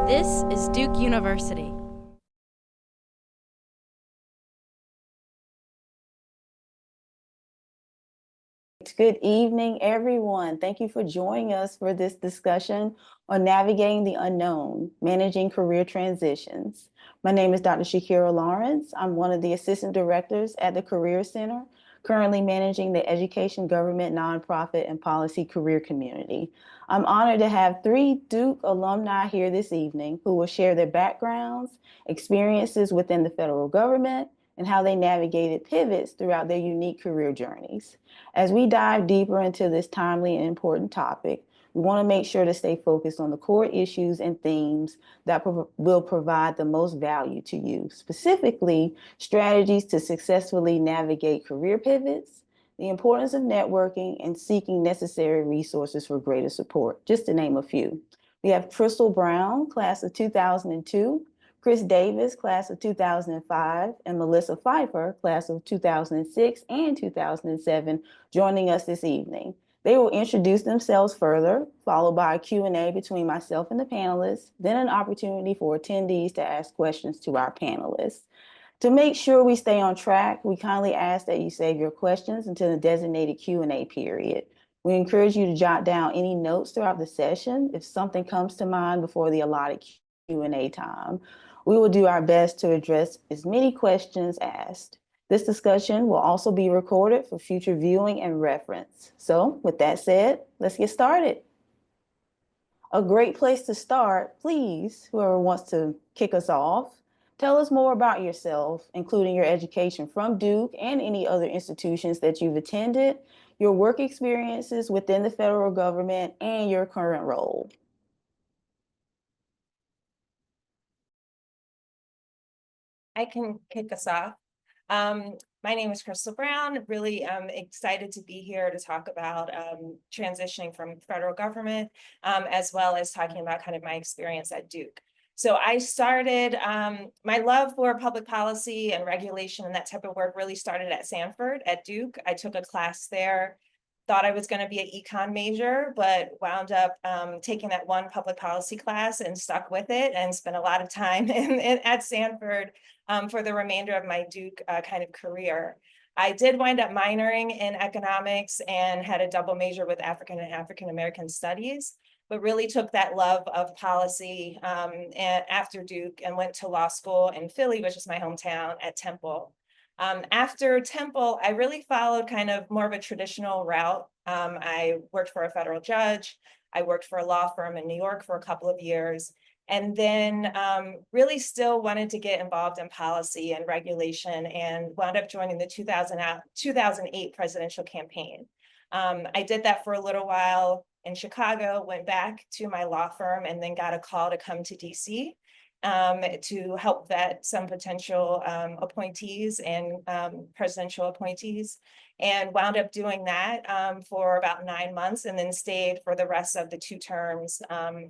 This is Duke University. Good evening, everyone. Thank you for joining us for this discussion on navigating the unknown, managing career transitions. My name is Dr. Shakira Lawrence. I'm one of the assistant directors at the Career Center, currently managing the education, government, nonprofit, and policy career community. I'm honored to have 3 Duke alumni here this evening who will share their backgrounds, experiences within the federal government, and how they navigated pivots throughout their unique career journeys. As we dive deeper into this timely and important topic, we want to make sure to stay focused on the core issues and themes that will provide the most value to you, specifically strategies to successfully navigate career pivots, the importance of networking, and seeking necessary resources for greater support, just to name a few. We have Crystal Brown, class of 2002, Chris Davis, class of 2005, and Melissa Fiffer, class of 2006 and 2007, joining us this evening. They will introduce themselves further, followed by a Q&A between myself and the panelists, then an opportunity for attendees to ask questions to our panelists. To make sure we stay on track, we kindly ask that you save your questions until the designated Q&A period. We encourage you to jot down any notes throughout the session if something comes to mind before the allotted Q&A time. We will do our best to address as many questions asked. This discussion will also be recorded for future viewing and reference. So with that said, let's get started. A great place to start, please, whoever wants to kick us off, tell us more about yourself, including your education from Duke and any other institutions that you've attended, your work experiences within the federal government, and your current role. I can kick us off. My name is Crystal Brown. Really excited to be here to talk about transitioning from federal government, as well as talking about kind of my experience at Duke. So I started, my love for public policy and regulation and that type of work really started at Sanford at Duke. I took a class there, thought I was going to be an econ major, but wound up taking that one public policy class and stuck with it and spent a lot of time at Sanford for the remainder of my Duke kind of career. I did wind up minoring in economics and had a double major with African and African American studies, but really took that love of policy and after Duke and went to law school in Philly, which is my hometown, at Temple. After Temple, I really followed kind of more of a traditional route. I worked for a federal judge. I worked for a law firm in New York for a couple of years, and then really still wanted to get involved in policy and regulation and wound up joining the 2008 presidential campaign. I did that for a little while in Chicago, went back to my law firm, and then got a call to come to DC. To help vet some potential appointees and presidential appointees, and wound up doing that for about 9 months, and then stayed for the rest of the 2 terms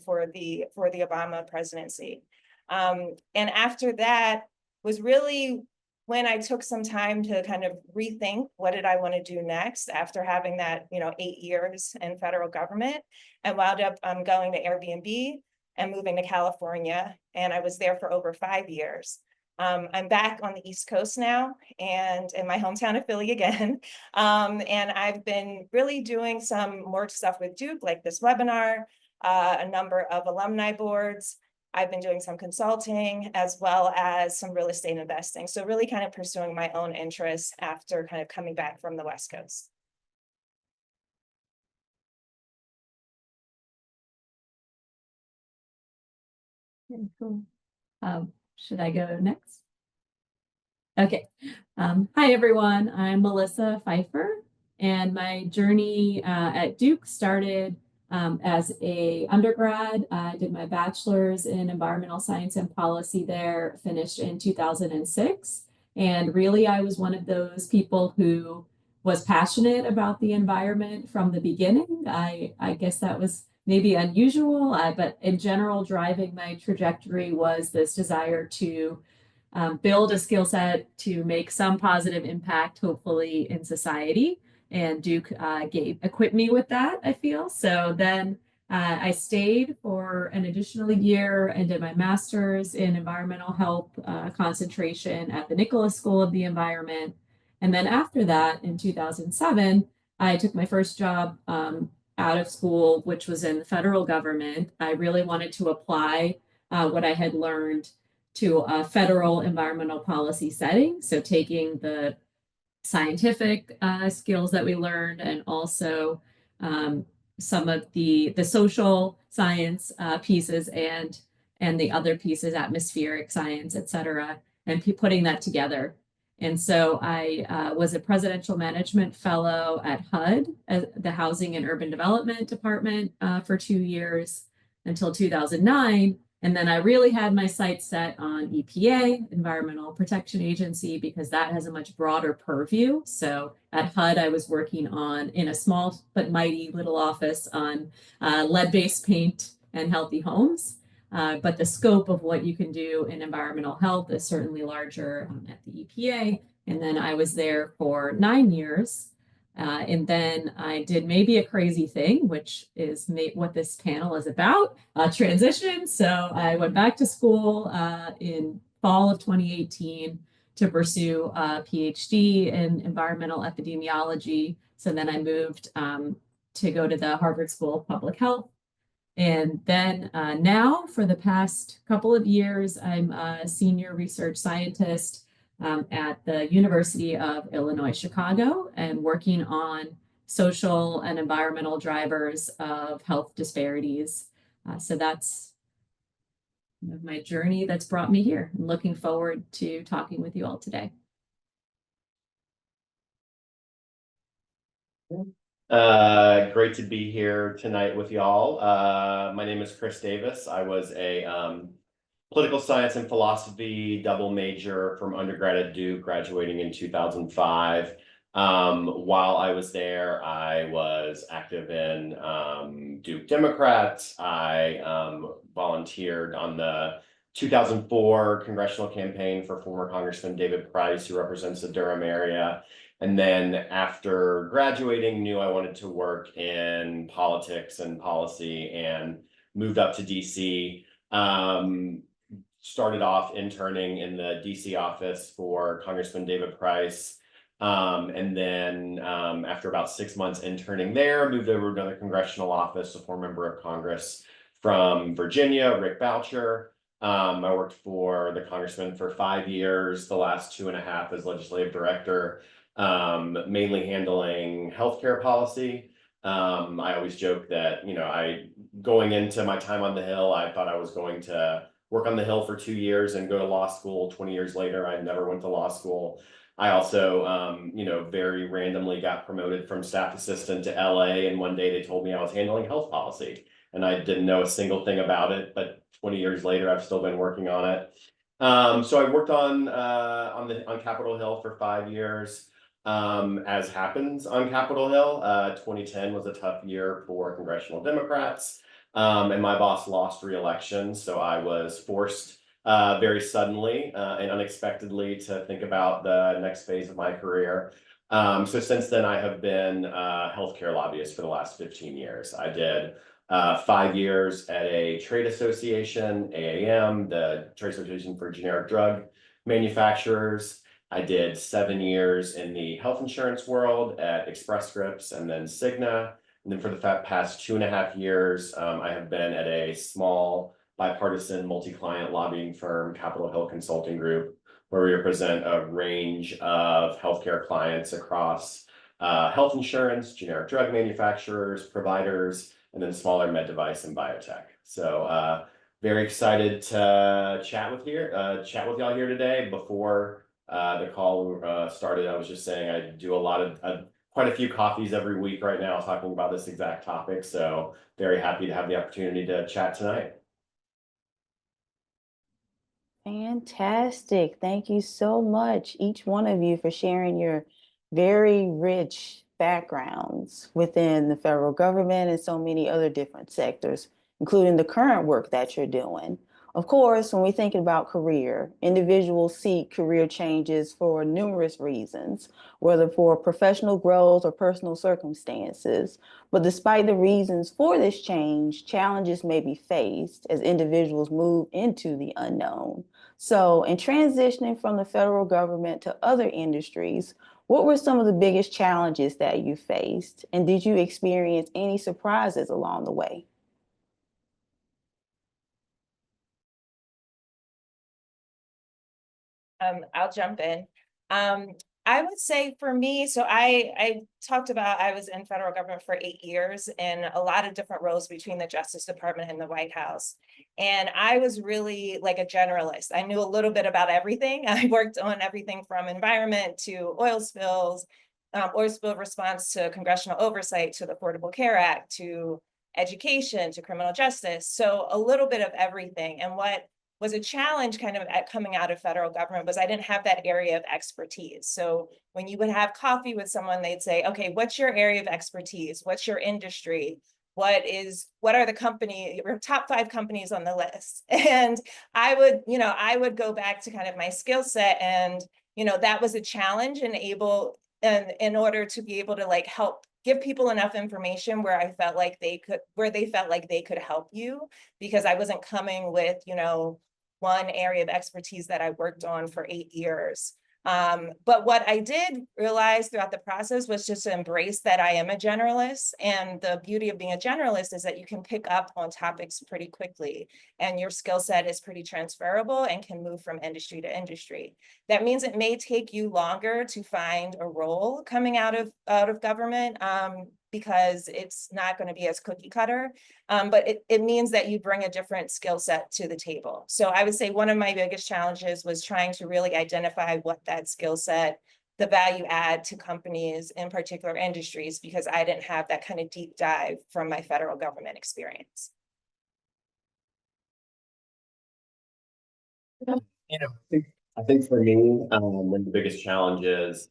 for the Obama presidency. And after that was really when I took some time to kind of rethink what did I want to do next after having that 8 years in federal government, and wound up going to Airbnb and moving to California. And I was there for over 5 years. I'm back on the East Coast now and in my hometown of Philly again. And I've been really doing some more stuff with Duke, like this webinar, a number of alumni boards. I've been doing some consulting as well as some real estate investing. So really kind of pursuing my own interests after kind of coming back from the West Coast. Okay, cool. Should I go next? Okay. Hi, everyone. I'm Melissa Fiffer, and my journey at Duke started as a undergrad. I did my bachelor's in environmental science and policy there, finished in 2006. And really, I was one of those people who was passionate about the environment from the beginning. I guess that was maybe unusual, but in general, driving my trajectory was this desire to build a skill set to make some positive impact, hopefully, in society. And Duke equipped me with that, I feel. So then I stayed for an additional year and did my master's in environmental health concentration at the Nicholas School of the Environment. And then after that, in 2007, I took my first job out of school, which was in the federal government. I really wanted to apply what I had learned to a federal environmental policy setting. So taking the scientific skills that we learned and also some of the social science pieces and the other pieces, atmospheric science, et cetera, and putting that together. And so I was a presidential management fellow at HUD, the Housing and Urban Development Department, for 2 years until 2009. And then I really had my sights set on EPA, Environmental Protection Agency, because that has a much broader purview. So at HUD, I was working on, in a small but mighty little office, on lead-based paint and healthy homes. But the scope of what you can do in environmental health is certainly larger at the EPA. And then I was there for 9 years. And then I did maybe a crazy thing, which is what this panel is about, transition. So I went back to school in fall of 2018 to pursue a PhD in environmental epidemiology. So then I moved to go to the Harvard School of Public Health. And then now, for the past couple of years, I'm a senior research scientist at the University of Illinois, Chicago, and working on social and environmental drivers of health disparities. So that's my journey that's brought me here. I'm looking forward to talking with you all today. Great to be here tonight with y'all. My name is Chris Davis. I was a political science and philosophy double major from undergrad at Duke, graduating in 2005. While I was there, I was active in Duke Democrats. I volunteered on the 2004 congressional campaign for former Congressman David Price, who represents the Durham area. And then after graduating, knew I wanted to work in politics and policy and moved up to DC. Started off interning in the DC office for Congressman David Price. And then after about 6 months interning there, moved over to another congressional office, a former member of Congress from Virginia, Rick Boucher. I worked for the congressman for 5 years, the last 2.5 as legislative director, mainly handling healthcare policy. I always joke that, going into my time on the Hill, I thought I was going to work on the Hill for 2 years and go to law school. 20 years later, I never went to law school. I also, very randomly got promoted from staff assistant to LA. And one day they told me I was handling health policy and I didn't know a single thing about it, but 20 years later, I've still been working on it. So I worked on Capitol Hill for 5 years. As happens on Capitol Hill, 2010 was a tough year for congressional Democrats. And my boss lost re-election, so I was forced very suddenly and unexpectedly to think about the next phase of my career. So since then, I have been a healthcare lobbyist for the last 15 years. I did 5 years at a trade association, AAM, the Trade Association for Generic Drug Manufacturers. I did 7 years in the health insurance world at Express Scripts and then Cigna. And then for the past 2.5 years, I have been at a small bipartisan multi-client lobbying firm, Capitol Hill Consulting Group, where we represent a range of healthcare clients across health insurance, generic drug manufacturers, providers, and then smaller med device and biotech. So very excited to chat with y'all here today. Before the call started, I was just saying I do quite a few coffees every week right now talking about this exact topic. So very happy to have the opportunity to chat tonight. Fantastic. Thank you so much, each one of you, for sharing your very rich backgrounds within the federal government and so many other different sectors, including the current work that you're doing. Of course, when we think about career, individuals seek career changes for numerous reasons, whether for professional growth or personal circumstances. But despite the reasons for this change, challenges may be faced as individuals move into the unknown. So, in transitioning from the federal government to other industries, what were some of the biggest challenges that you faced? And did you experience any surprises along the way? I'll jump in. I would say for me, so I talked about I was in federal government for 8 years in a lot of different roles between the Justice Department and the White House. And I was really like a generalist. I knew a little bit about everything. I worked on everything from environment to oil spills, oil spill response to congressional oversight, to the Affordable Care Act, to education, to criminal justice. So a little bit of everything. And what was a challenge kind of at coming out of federal government was I didn't have that area of expertise. So when you would have coffee with someone, they'd say, okay, what's your area of expertise? What's your industry? What are the company, your top 5 companies on the list? And I would go back to kind of my skill set, and, that was a challenge, and in order to be able to like help give people enough information where they felt like they could help you, because I wasn't coming with, one area of expertise that I worked on for 8 years. But what I did realize throughout the process was just to embrace that I am a generalist. And the beauty of being a generalist is that you can pick up on topics pretty quickly, and your skill set is pretty transferable and can move from industry to industry. That means it may take you longer to find a role coming out of government, because it's not going to be as cookie cutter. But it means that you bring a different skill set to the table. So I would say one of my biggest challenges was trying to really identify what that skill set, the value add to companies in particular industries, because I didn't have that kind of deep dive from my federal government experience. I think for me, one of the biggest challenges,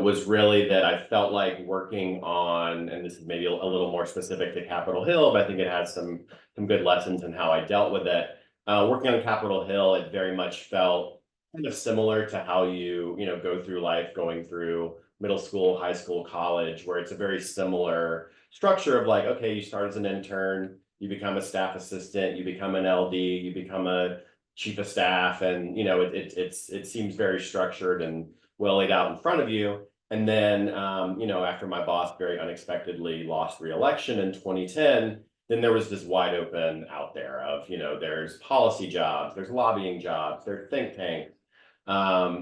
was really that I felt like working on, and this is maybe a little more specific to Capitol Hill, but I think it has some good lessons in how I dealt with it. Working on Capitol Hill, it very much felt kind of similar to how you go through life, going through middle school, high school, college, where it's a very similar structure of like, okay, you start as an intern, you become a staff assistant, you become an LD, you become a chief of staff, and it seems very structured and well laid out in front of you. And then after my boss very unexpectedly lost re-election in 2010, then there was this wide open out there of there's policy jobs, there's lobbying jobs, there's think tanks,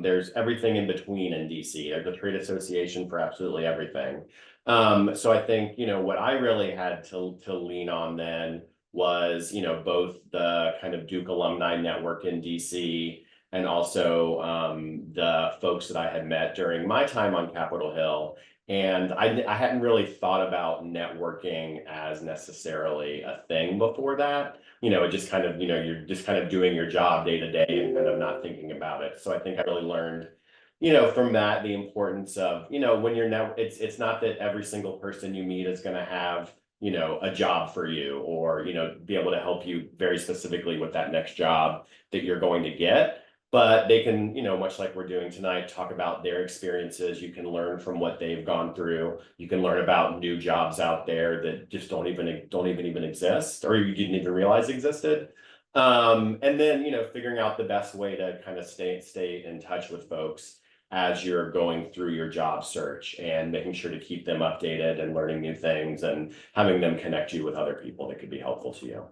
there's everything in between in DC. There's a trade association for absolutely everything. So I think what I really had to lean on then was both the kind of Duke alumni network in DC, and also the folks that I had met during my time on Capitol Hill. And I hadn't really thought about networking as necessarily a thing before that. It just kind of, you're just kind of doing your job day to day and kind of not thinking about it. So I think I really learned, from that, the importance of, when you're it's not that every single person you meet is going to have a job for you, or be able to help you very specifically with that next job that you're going to get. But they can, much like we're doing tonight, talk about their experiences. You can learn from what they've gone through. You can learn about new jobs out there that just don't even exist, or you didn't even realize existed. And then figuring out the best way to kind of stay in touch with folks as you're going through your job search, and making sure to keep them updated and learning new things, and having them connect you with other people that could be helpful to you.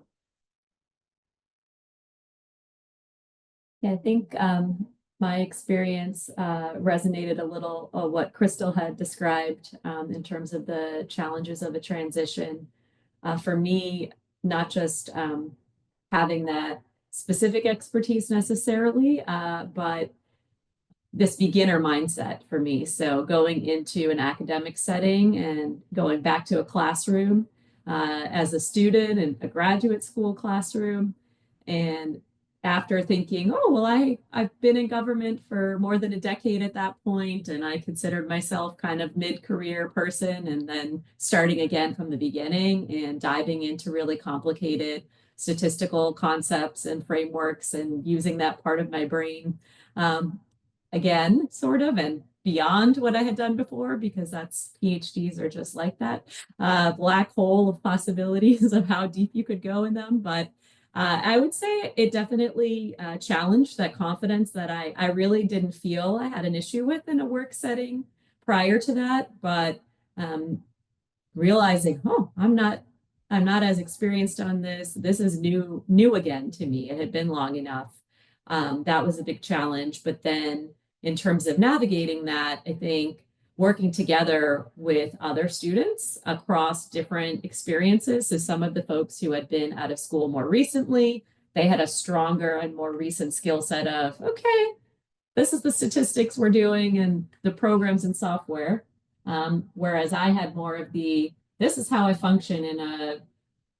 Yeah, I think my experience resonated a little what Crystal had described in terms of the challenges of a transition. For me, not just having that specific expertise necessarily, but this beginner mindset for me. So going into an academic setting and going back to a classroom as a student in a graduate school classroom, and after thinking, oh, well, I've been in government for more than a decade at that point, and I considered myself kind of mid-career person, and then starting again from the beginning and diving into really complicated statistical concepts and frameworks and using that part of my brain again, sort of, and beyond what I had done before, because that's PhDs are just like that black hole of possibilities of how deep you could go in them. But I would say it definitely challenged that confidence that I really didn't feel I had an issue with in a work setting prior to that. But realizing, oh, I'm not as experienced on this. This is new again to me. It had been long enough. That was a big challenge. But then in terms of navigating that, I think working together with other students across different experiences. So some of the folks who had been out of school more recently, they had a stronger and more recent skill set of, okay, this is the statistics we're doing and the programs and software. Whereas I had more of this is how I function in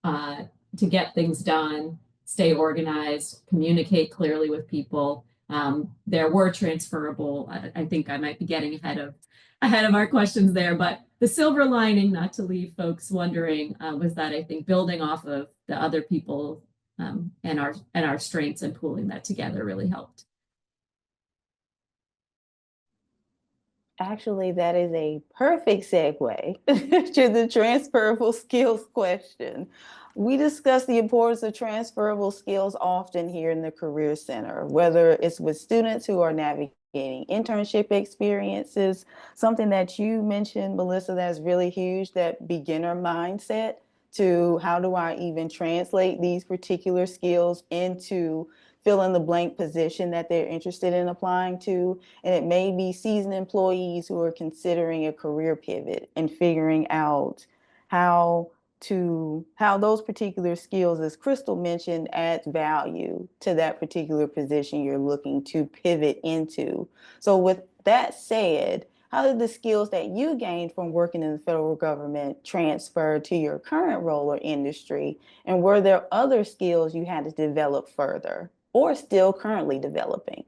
to get things done, stay organized, communicate clearly with people. There were transferable, I think I might be getting ahead of our questions there, but the silver lining, not to leave folks wondering, was that I think building off of the other people and our strengths and pooling that together really helped. Actually, that is a perfect segue to the transferable skills question. We discuss the importance of transferable skills often here in the Career Center, whether it's with students who are navigating internship experiences, something that you mentioned, Melissa, that's really huge, that beginner mindset to how do I even translate these particular skills into fill in the blank position that they're interested in applying to. And it may be seasoned employees who are considering a career pivot and figuring out how those particular skills, as Crystal mentioned, adds value to that particular position you're looking to pivot into. So with that said, how did the skills that you gained from working in the federal government transfer to your current role or industry? And were there other skills you had to develop further or still currently developing?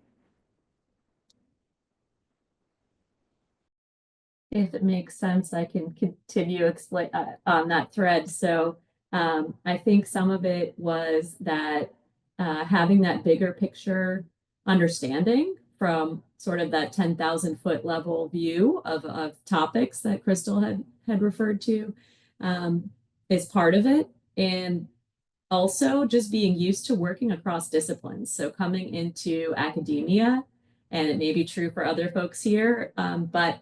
If it makes sense, I can continue explain on that thread. So I think some of it was that having that bigger picture understanding from sort of that 10,000 foot level view of topics that Crystal had referred to is part of it. And also just being used to working across disciplines. So coming into academia, and it may be true for other folks here, but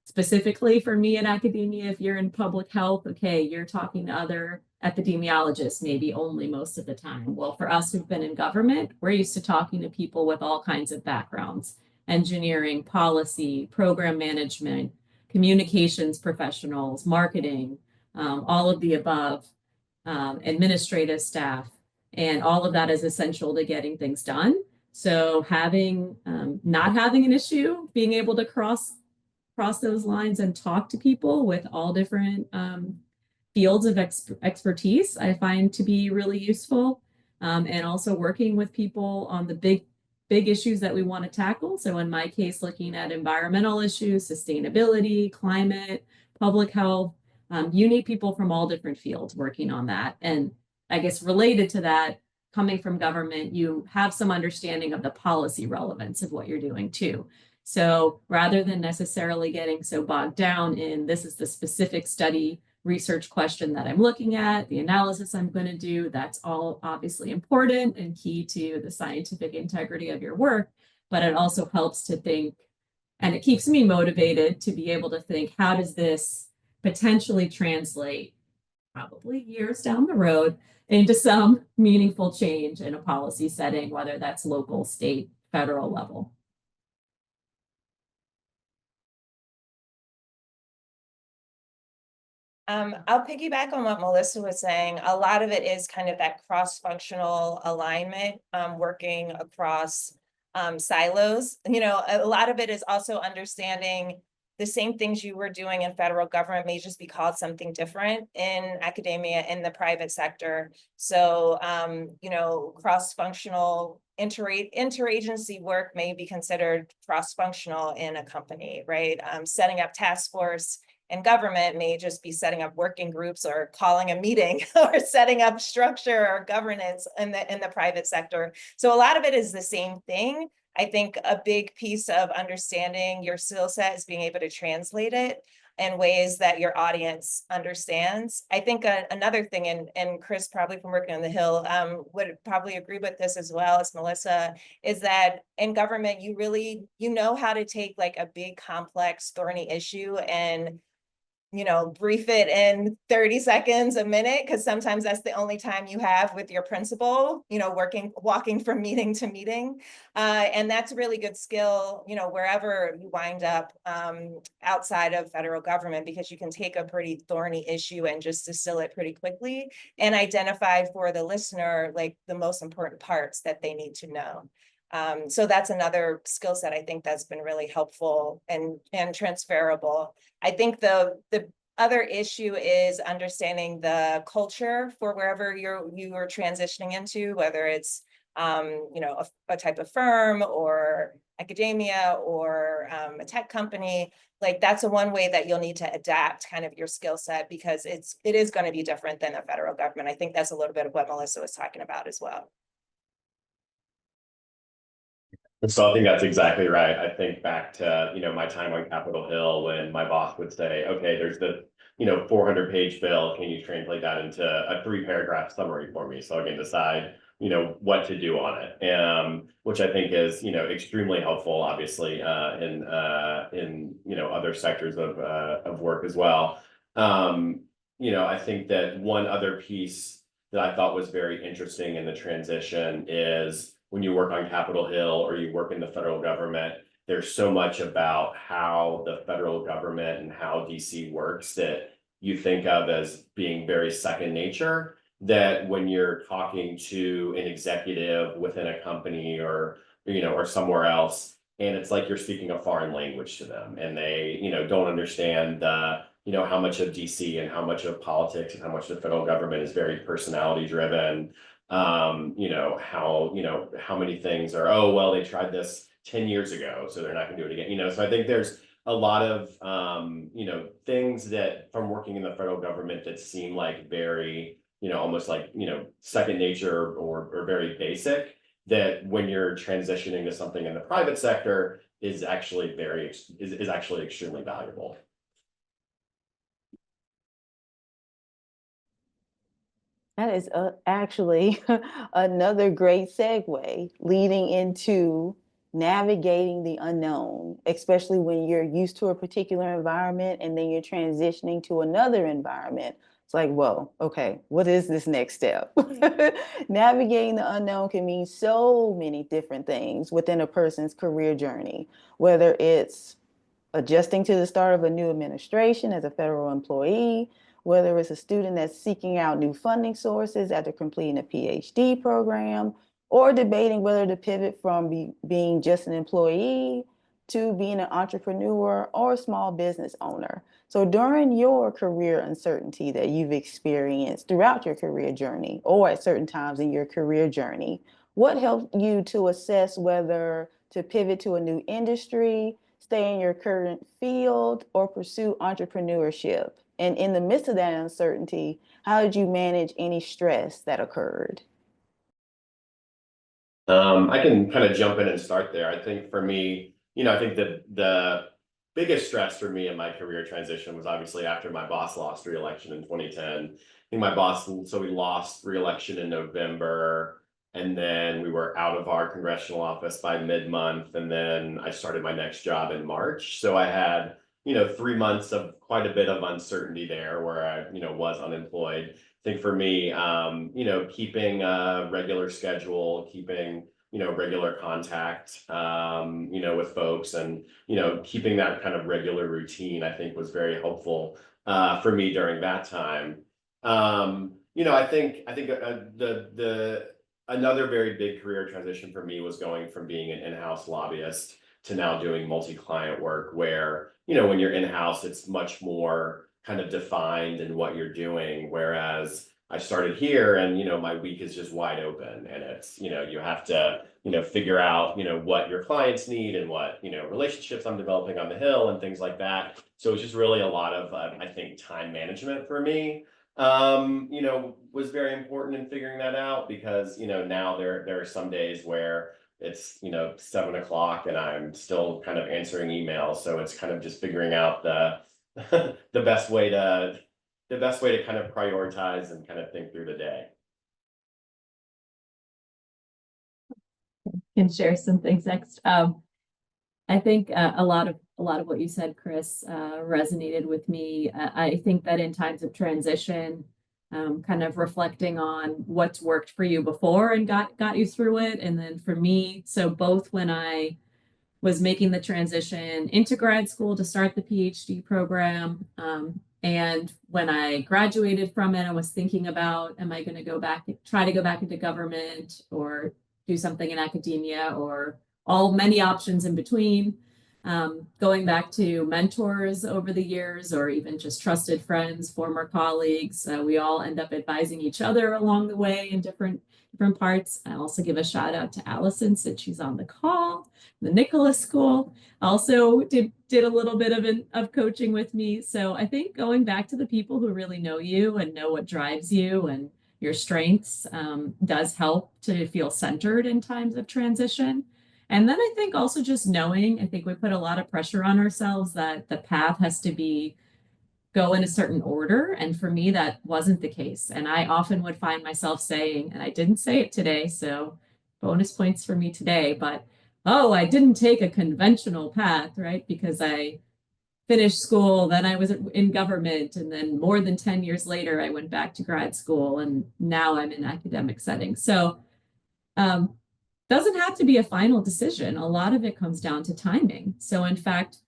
specifically for me in academia, if you're in public health, okay, you're talking to other epidemiologists, maybe only most of the time. Well, for us who've been in government, we're used to talking to people with all kinds of backgrounds, engineering, policy, program management, communications professionals, marketing, all of the above, administrative staff, and all of that is essential to getting things done. So having, not having an issue, being able to cross those lines and talk to people with all different fields of expertise, I find to be really useful. And also working with people on the big issues that we want to tackle. So in my case, looking at environmental issues, sustainability, climate, public health, you need people from all different fields working on that. And I guess related to that, coming from government, you have some understanding of the policy relevance of what you're doing too. So rather than necessarily getting so bogged down in this is the specific study research question that I'm looking at, the analysis I'm going to do, that's all obviously important and key to the scientific integrity of your work, but it also helps to think, and it keeps me motivated to be able to think, how does this potentially translate probably years down the road into some meaningful change in a policy setting, whether that's local, state, federal level. I'll piggyback on what Melissa was saying. A lot of it is kind of that cross-functional alignment, working across silos. You know, a lot of it is also understanding the same things you were doing in federal government may just be called something different in academia, in the private sector. So, you know, cross-functional interagency work may be considered cross-functional in a company, right? Setting up task force in government may just be setting up working groups or calling a meeting or setting up structure or governance in the private sector. So a lot of it is the same thing. I think a big piece of understanding your skill set is being able to translate it in ways that your audience understands. I think another thing, and Chris probably from working on the Hill would probably agree with this as well as Melissa, is that in government, you know how to take like a big, complex, thorny issue and brief it in 30 seconds, a minute, because sometimes that's the only time you have with your principal, walking from meeting to meeting. And that's a really good skill, wherever you wind up outside of federal government, because you can take a pretty thorny issue and just distill it pretty quickly and identify for the listener, like the most important parts that they need to know. So that's another skill set I think that's been really helpful and transferable. I think the other issue is understanding the culture for wherever you are transitioning into, whether it's a type of firm or academia or a tech company. Like that's one way that you'll need to adapt kind of your skill set, because it is going to be different than the federal government. I think that's a little bit of what Melissa was talking about as well. So I think that's exactly right. I think back to, my time on Capitol Hill when my boss would say, okay, there's the, 400-page bill. Can you translate that into a 3-paragraph summary for me so I can decide, what to do on it? Which I think is, extremely helpful, obviously, in other sectors of work as well. I think that one other piece that I thought was very interesting in the transition is when you work on Capitol Hill or you work in the federal government, there's so much about how the federal government and how DC works that you think of as being very second nature, that when you're talking to an executive within a company or somewhere else, and it's like you're speaking a foreign language to them and they, don't understand how much of DC and how much of politics and how much the federal government is very personality driven. How many things are, oh, well, they tried this 10 years ago, so they're not gonna do it again. So I think there's a lot of, things that from working in the federal government that seem like very, almost like, second nature or very basic, that when you're transitioning to something in the private sector is actually actually extremely valuable. That is actually another great segue leading into navigating the unknown, especially when you're used to a particular environment and then you're transitioning to another environment. It's like, whoa, okay, what is this next step? Navigating the unknown can mean so many different things within a person's career journey, whether it's adjusting to the start of a new administration as a federal employee, whether it's a student that's seeking out new funding sources after completing a PhD program, or debating whether to pivot from being just an employee to being an entrepreneur or a small business owner. So during your career uncertainty that you've experienced throughout your career journey or at certain times in your career journey, what helped you to assess whether to pivot to a new industry, stay in your current field, or pursue entrepreneurship? And in the midst of that uncertainty, how did you manage any stress that occurred? I can kind of jump in and start there. I think for me, I think that the biggest stress for me in my career transition was obviously after my boss lost re-election in 2010. I think my boss, so we lost re-election in November, and then we were out of our congressional office by mid-month, and then I started my next job in March. So I had 3 months of quite a bit of uncertainty there where I was unemployed. I think for me, keeping a regular schedule, keeping regular contact with folks, and keeping that kind of regular routine, I think was very helpful for me during that time. I think the another very big career transition for me was going from being an in-house lobbyist to now doing multi-client work, where when you're in-house, it's much more kind of defined in what you're doing, whereas I started here and, my week is just wide open, and it's, you have to, figure out, what your clients need and what, relationships I'm developing on the Hill and things like that. So it's just really a lot of, I think, time management for me, was very important in figuring that out, because, now there are some days where it's, 7 o'clock and I'm still kind of answering emails. So it's kind of just figuring out the, the best way to kind of prioritize and kind of think through the day. Can share some things next. I think a lot of what you said, Chris, resonated with me. I think that in times of transition, kind of reflecting on what's worked for you before and got you through it, and then for me, so both when I was making the transition into grad school to start the PhD program, and when I graduated from it, I was thinking about, am I going to try to go back into government or do something in academia, or many options in between. Going back to mentors over the years, or even just trusted friends, former colleagues, we all end up advising each other along the way in different parts. I also give a shout out to Allison, since she's on the call. The Nicholas School also did a little bit of coaching with me. So I think going back to the people who really know you and know what drives you and your strengths does help to feel centered in times of transition. And then I think also just knowing, I think we put a lot of pressure on ourselves that the path has to go in a certain order. And for me, that wasn't the case. And I often would find myself saying, and I didn't say it today, so bonus points for me today, but, oh, I didn't take a conventional path, right? Because I finished school, then I was in government, and then more than 10 years later, I went back to grad school, and now I'm in academic settings. So doesn't have to be a final decision. A lot of it comes down to timing. So in fact,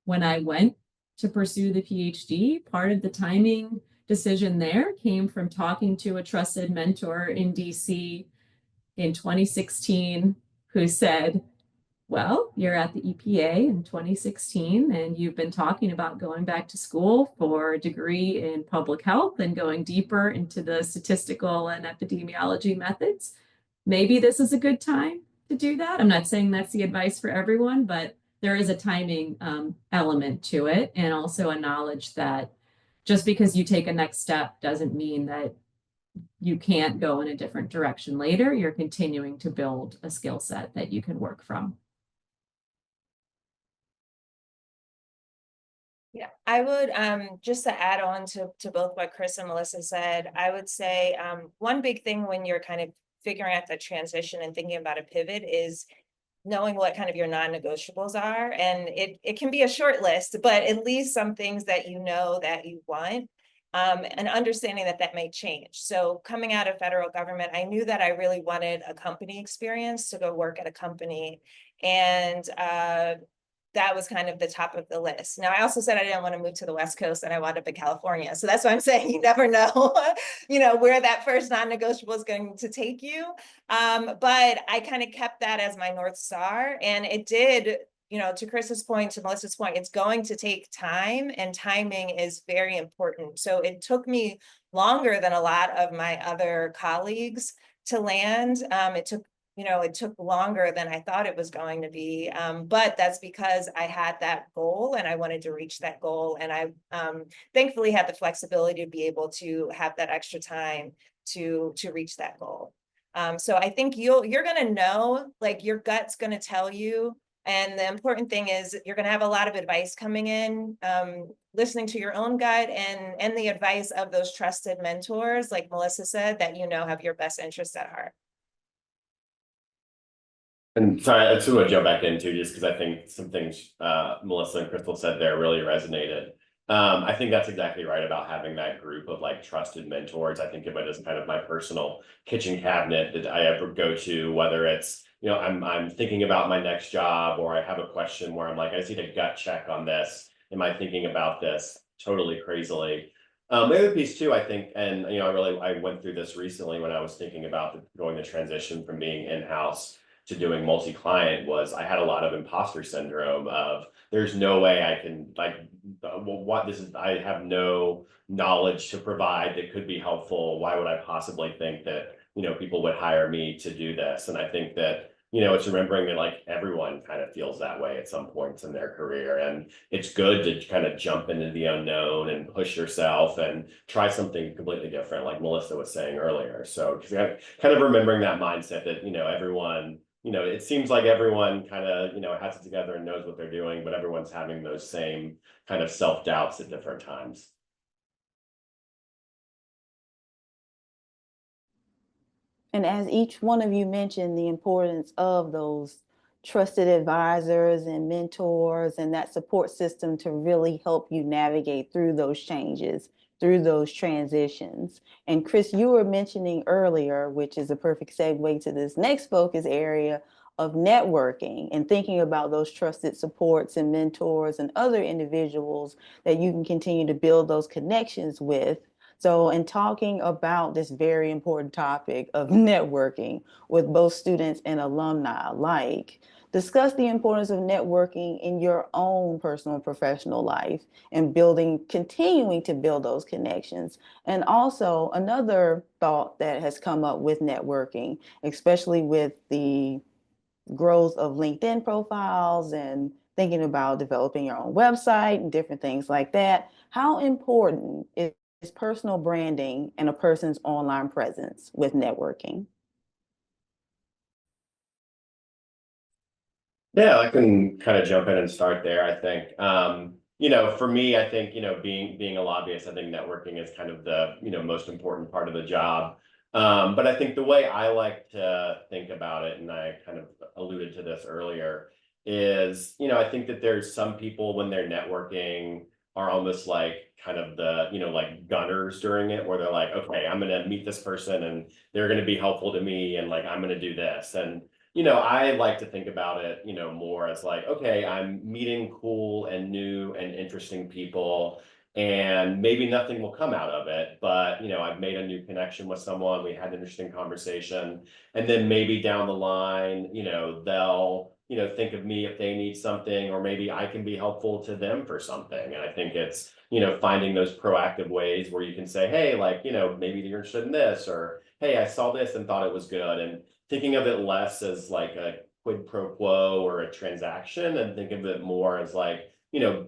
when I went to pursue the PhD, part of the timing decision there came from talking to a trusted mentor in DC in 2016, who said, well, you're at the EPA in 2016, and you've been talking about going back to school for a degree in public health and going deeper into the statistical and epidemiology methods. Maybe this is a good time to do that. I'm not saying that's the advice for everyone, but there is a timing element to it, and also a knowledge that just because you take a next step doesn't mean that you can't go in a different direction later. You're continuing to build a skill set that you can work from. Yeah, I would just to add on to both what Chris and Melissa said, I would say one big thing when you're kind of figuring out the transition and thinking about a pivot is knowing what kind of your non-negotiables are. And it can be a short list, but at least some things that you know that you want, and understanding that may change. So coming out of federal government, I knew that I really wanted a company experience, to go work at a company. And that was kind of the top of the list. Now, I also said I didn't want to move to the West Coast, and I wound up in California. So that's why I'm saying you never know, where that first non-negotiable is going to take you. But I kind of kept that as my North Star. And it did, to Chris's point, to Melissa's point, it's going to take time, and timing is very important. So it took me longer than a lot of my other colleagues to land. It took longer than I thought it was going to be, but that's because I had that goal and I wanted to reach that goal. And I thankfully had the flexibility to be able to have that extra time to reach that goal. So I think you're going to know, like, your gut's going to tell you. And the important thing is you're going to have a lot of advice coming in, listening to your own gut and the advice of those trusted mentors, like Melissa said, that have your best interests at heart. And sorry, I just want to jump back into, just because I think some things Melissa and Crystal said there really resonated. I think that's exactly right about having that group of like trusted mentors. I think of it as kind of my personal kitchen cabinet that I ever go to, whether it's, I'm thinking about my next job, or I have a question where I'm like, I just need a gut check on this. Am I thinking about this totally crazily? The other piece too, I think, and I went through this recently when I was thinking about going the transition from being in-house to doing multi-client, was I had a lot of imposter syndrome of, there's no way I can like well, what this is, I have no knowledge to provide that could be helpful. Why would I possibly think that, people would hire me to do this? And I think that, it's remembering that like everyone kind of feels that way at some points in their career. And it's good to kind of jump into the unknown and push yourself and try something completely different, like Melissa was saying earlier. So kind of remembering that mindset that, everyone, it seems like everyone kind of, has it together and knows what they're doing, but everyone's having those same kind of self-doubts at different times. And as each one of you mentioned, the importance of those trusted advisors and mentors and that support system to really help you navigate through those changes, through those transitions. And Chris, you were mentioning earlier, which is a perfect segue to this next focus area of networking and thinking about those trusted supports and mentors and other individuals that you can continue to build those connections with. So in talking about this very important topic of networking with both students and alumni alike, discuss the importance of networking in your own personal and professional life and continuing to build those connections. And also another thought that has come up with networking, especially with the growth of LinkedIn profiles and thinking about developing your own website and different things like that. How important is personal branding and a person's online presence with networking? Yeah, I can kind of jump in and start there. I think, for me, I think, being a lobbyist, I think networking is kind of the, most important part of the job. But I think the way I like to think about it, and I kind of alluded to this earlier, is, I think that there's some people when they're networking are almost like kind of the, like gunners during it, where they're like, okay, I'm going to meet this person and they're going to be helpful to me. And like, I'm going to do this. And I like to think about it, more as like, okay, I'm meeting cool and new and interesting people, and maybe nothing will come out of it, but, I've made a new connection with someone, we had an interesting conversation, and then maybe down the line, they'll, think of me if they need something, or maybe I can be helpful to them for something. And I think it's, finding those proactive ways where you can say, hey, like, maybe you're interested in this, or, hey, I saw this and thought it was good. And thinking of it less as like a quid pro quo or a transaction, and think of it more as like,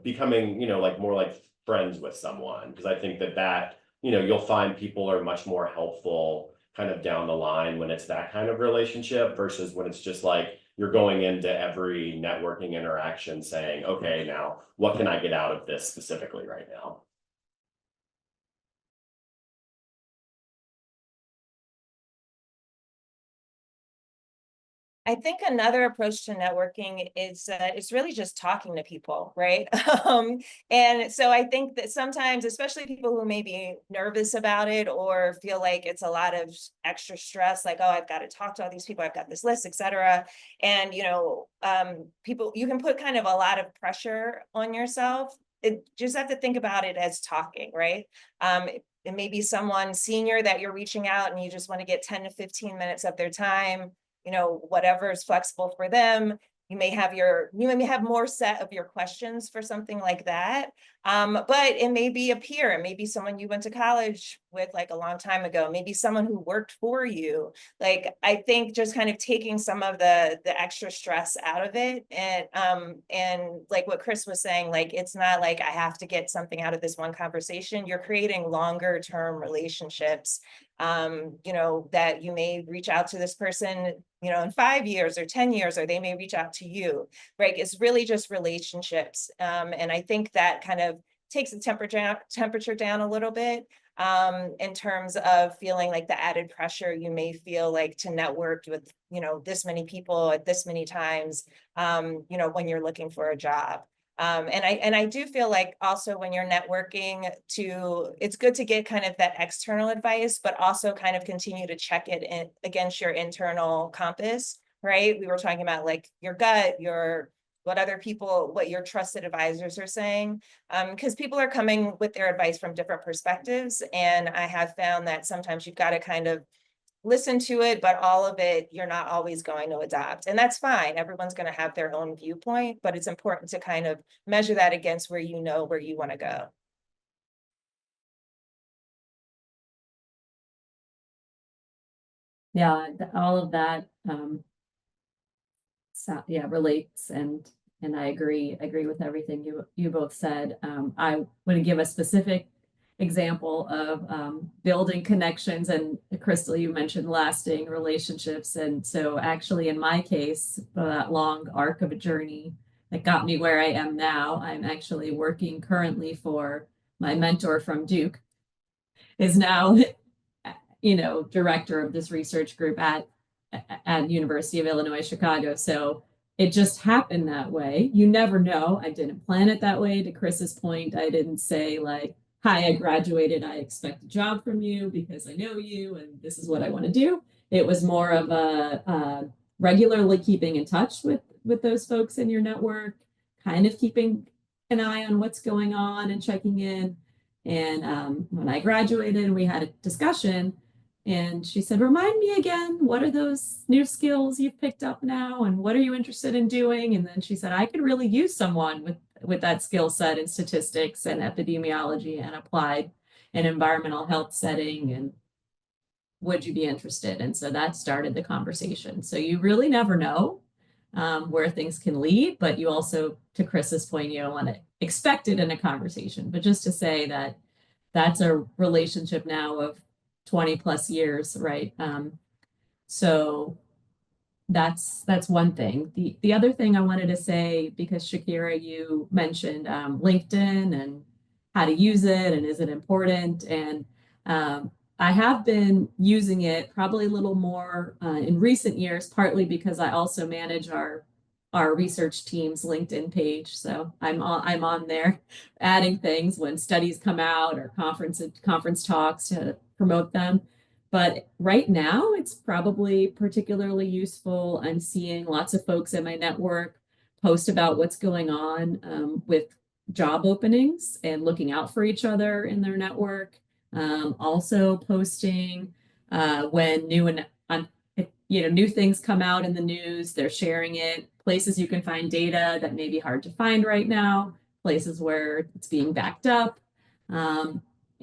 becoming, like more like friends with someone. Because I think that, you'll find people are much more helpful kind of down the line when it's that kind of relationship versus when it's just like you're going into every networking interaction saying, okay, now what can I get out of this specifically right now? I think another approach to networking is it's really just talking to people, right? And so I think that sometimes, especially people who may be nervous about it or feel like it's a lot of extra stress, like, oh, I've got to talk to all these people, I've got this list, et cetera. And, people, you can put kind of a lot of pressure on yourself. It just have to think about it as talking, right? It may be someone senior that you're reaching out and you just want to get 10 to 15 minutes of their time, whatever is flexible for them. You may have more set of your questions for something like that. But it may be a peer, it may be someone you went to college with like a long time ago, maybe someone who worked for you. Like, I think just kind of taking some of the extra stress out of it. And like what Chris was saying, like, it's not like I have to get something out of this one conversation. You're creating longer term relationships, that you may reach out to this person, in 5 years or 10 years, or they may reach out to you, right? It's really just relationships. And I think that kind of takes the temperature down a little bit, in terms of feeling like the added pressure you may feel like to network with, this many people at this many times, when you're looking for a job. And I do feel like also when you're networking it's good to get kind of that external advice, but also kind of continue to check it against your internal compass, right? We were talking about like your gut, what your trusted advisors are saying, because people are coming with their advice from different perspectives. And I have found that sometimes you've got to kind of listen to it, but all of it, you're not always going to adopt. And that's fine. Everyone's going to have their own viewpoint, but it's important to kind of measure that against where you know where you want to go. Yeah, all of that relates, and I agree with everything you both said. I want to give a specific example of building connections, and Crystal, you mentioned lasting relationships, and so actually in my case, that long arc of a journey that got me where I am now, I'm actually working currently for my mentor from Duke, is now director of this research group at University of Illinois Chicago. So it just happened that way. You never know. I didn't plan it that way. To Chris's point, I didn't say like, hi, I graduated, I expect a job from you because I know you and this is what I want to do. It was more of a regularly keeping in touch with those folks in your network, kind of keeping an eye on what's going on and checking in. And when I graduated, we had a discussion, and she said, remind me again, what are those new skills you've picked up now? And what are you interested in doing? And then she said, I could really use someone with that skill set in statistics and epidemiology and applied and environmental health setting. And would you be interested? And so that started the conversation. So you really never know where things can lead, but you also, to Chris's point, you don't want to expect it in a conversation, but just to say that that's a relationship now of 20 plus years, right? So that's one thing. The other thing I wanted to say, because Shakira, you mentioned LinkedIn and how to use it and is it important? And I have been using it probably a little more in recent years, partly because I also manage our research team's LinkedIn page. So I'm on there adding things when studies come out or conference talks to promote them. But right now, it's probably particularly useful. I'm seeing lots of folks in my network post about what's going on with job openings and looking out for each other in their network. Also posting when new things come out in the news, they're sharing it. Places you can find data that may be hard to find right now, places where it's being backed up.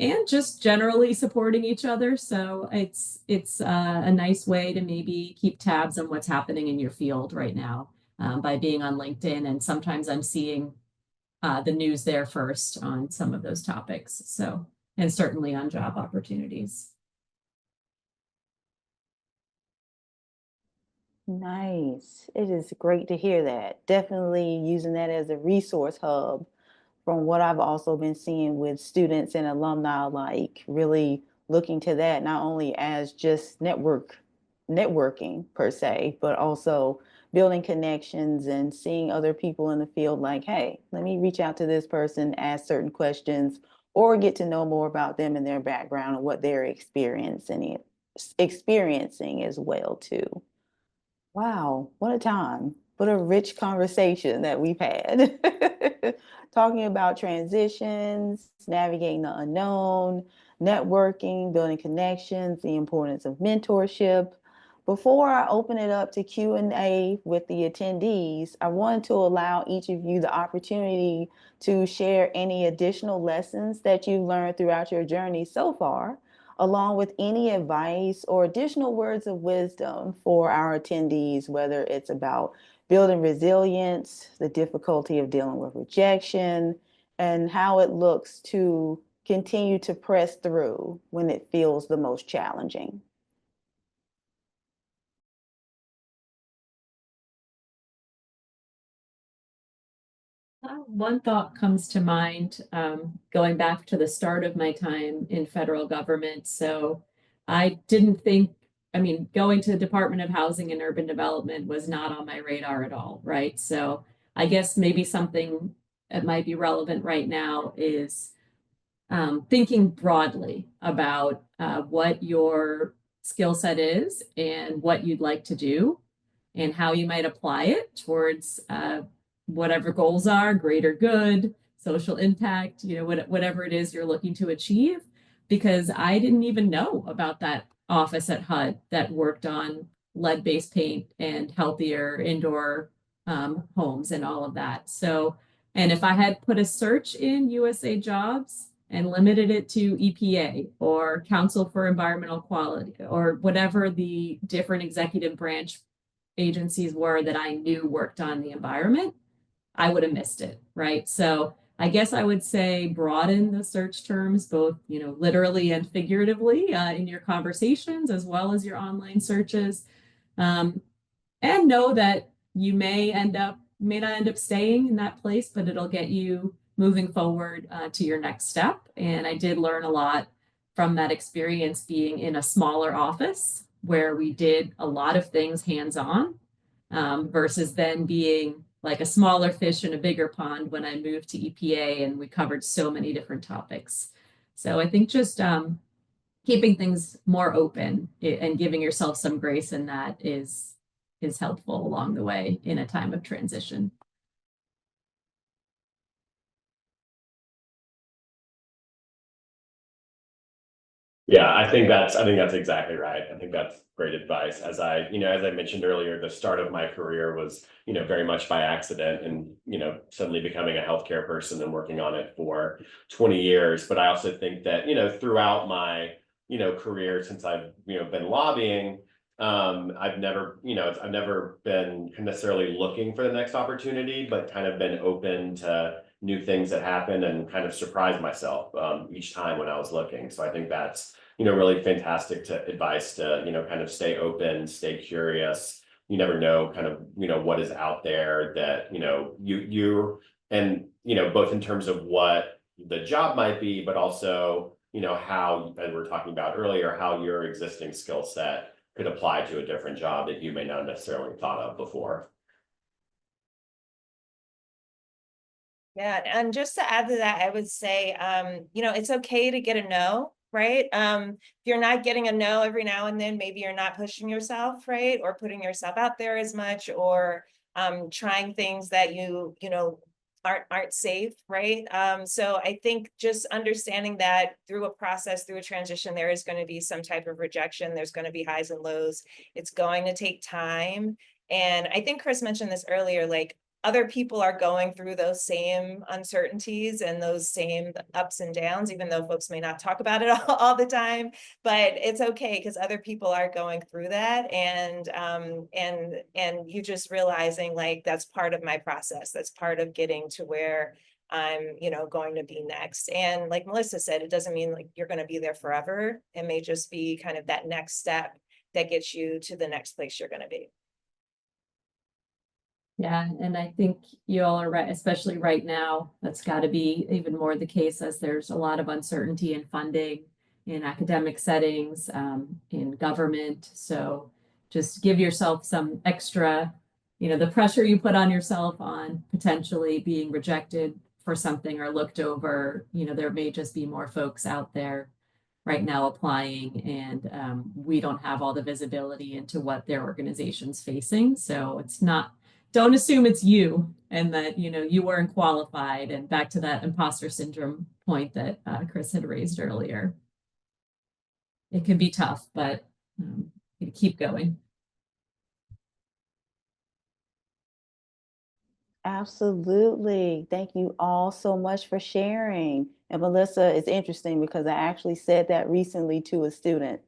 And just generally supporting each other. So it's a nice way to maybe keep tabs on what's happening in your field right now by being on LinkedIn. And sometimes I'm seeing the news there first on some of those topics. So, and certainly on job opportunities. Nice. It is great to hear that. Definitely using that as a resource hub from what I've also been seeing with students and alumni alike, really looking to that not only as just networking per se, but also building connections and seeing other people in the field like, hey, let me reach out to this person, ask certain questions, or get to know more about them and their background and what they're experiencing as well too. Wow, what a time. What a rich conversation that we've had. Talking about transitions, navigating the unknown, networking, building connections, the importance of mentorship. Before I open it up to Q&A with the attendees, I wanted to allow each of you the opportunity to share any additional lessons that you've learned throughout your journey so far, along with any advice or additional words of wisdom for our attendees, whether it's about building resilience, the difficulty of dealing with rejection, and how it looks to continue to press through when it feels the most challenging. One thought comes to mind, going back to the start of my time in federal government. So I didn't think, going to the Department of Housing and Urban Development was not on my radar at all, right? So I guess maybe something that might be relevant right now is thinking broadly about what your skill set is and what you'd like to do and how you might apply it towards whatever goals are, greater good, social impact, whatever it is you're looking to achieve. Because I didn't even know about that office at HUD that worked on lead-based paint and healthier indoor homes and all of that. So, and if I had put a search in USA Jobs and limited it to EPA or Council for Environmental Quality or whatever the different executive branch agencies were that I knew worked on the environment, I would have missed it, right? So I guess I would say broaden the search terms, both, you know, literally and figuratively in your conversations as well as your online searches. And know that you may not end up staying in that place, but it'll get you moving forward to your next step. And I did learn a lot from that experience being in a smaller office where we did a lot of things hands-on versus then being like a smaller fish in a bigger pond when I moved to EPA and we covered so many different topics. So I think just keeping things more open and giving yourself some grace in that is helpful along the way in a time of transition. Yeah, I think that's exactly right. I think that's great advice. As I mentioned earlier, the start of my career was, very much by accident and, suddenly becoming a healthcare person and working on it for 20 years. But I also think that, throughout my, career since I've, been lobbying, I've never been necessarily looking for the next opportunity, but kind of been open to new things that happen and kind of surprise myself each time when I was looking. So I think that's, really fantastic advice to, kind of stay open, stay curious. You never know kind of, what is out there that, you and, both in terms of what the job might be, but also, how, as we were talking about earlier, how your existing skill set could apply to a different job that you may not necessarily thought of before. Yeah, and just to add to that, I would say, it's okay to get a no, right? If you're not getting a no every now and then, maybe you're not pushing yourself, right? Or putting yourself out there as much, or trying things that you aren't safe, right? So I think just understanding that through a process, through a transition, there is going to be some type of rejection. There's going to be highs and lows. It's going to take time. And I think Chris mentioned this earlier, like, other people are going through those same uncertainties and those same ups and downs, even though folks may not talk about it all the time, but it's okay because other people are going through that. And you just realizing like, that's part of my process. That's part of getting to where I'm, going to be next. And like Melissa said, it doesn't mean like you're going to be there forever. It may just be kind of that next step that gets you to the next place you're going to be. Yeah, and I think you all are right, especially right now. That's got to be even more the case as there's a lot of uncertainty in funding in academic settings, in government. So just give yourself some extra, the pressure you put on yourself on potentially being rejected for something or looked over. There may just be more folks out there right now applying, and we don't have all the visibility into what their organization's facing. So don't assume it's you and that, you weren't qualified, and back to that imposter syndrome point that Chris had raised earlier. It can be tough, but keep going. Absolutely. Thank you all so much for sharing. And Melissa, it's interesting because I actually said that recently to a student,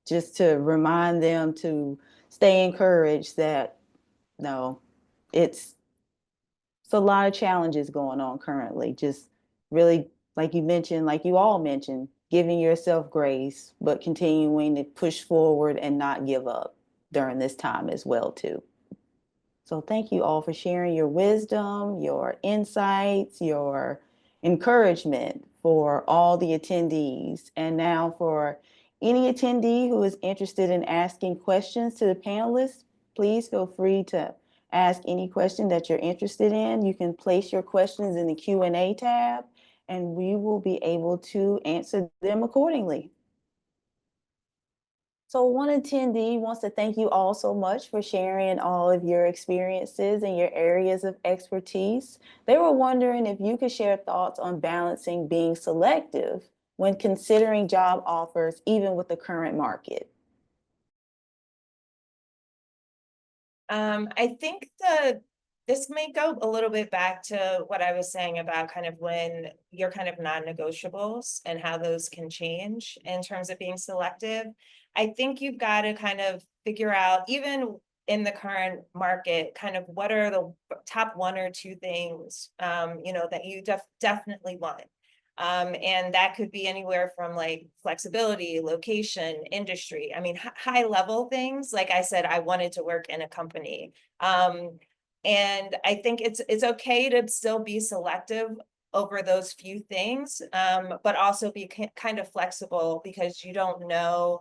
just to remind them to stay encouraged that no, it's a lot of challenges going on currently. Just really, like you mentioned, like you all mentioned, giving yourself grace, but continuing to push forward and not give up during this time as well, too. So thank you all for sharing your wisdom, your insights, your encouragement for all the attendees. And now for any attendee who is interested in asking questions to the panelists, please feel free to ask any question that you're interested in. You can place your questions in the Q&A tab, and we will be able to answer them accordingly. So one attendee wants to thank you all so much for sharing all of your experiences and your areas of expertise. They were wondering if you could share thoughts on balancing being selective when considering job offers, even with the current market. I think this may go a little bit back to what I was saying about kind of when you're kind of non-negotiables and how those can change in terms of being selective. I think you've got to kind of figure out, even in the current market, kind of what are the top one or two things, that you definitely want. And that could be anywhere from like flexibility, location, industry. I mean, high level things. Like I said, I wanted to work in a company. And I think it's okay to still be selective over those few things, but also be kind of flexible, because you don't know,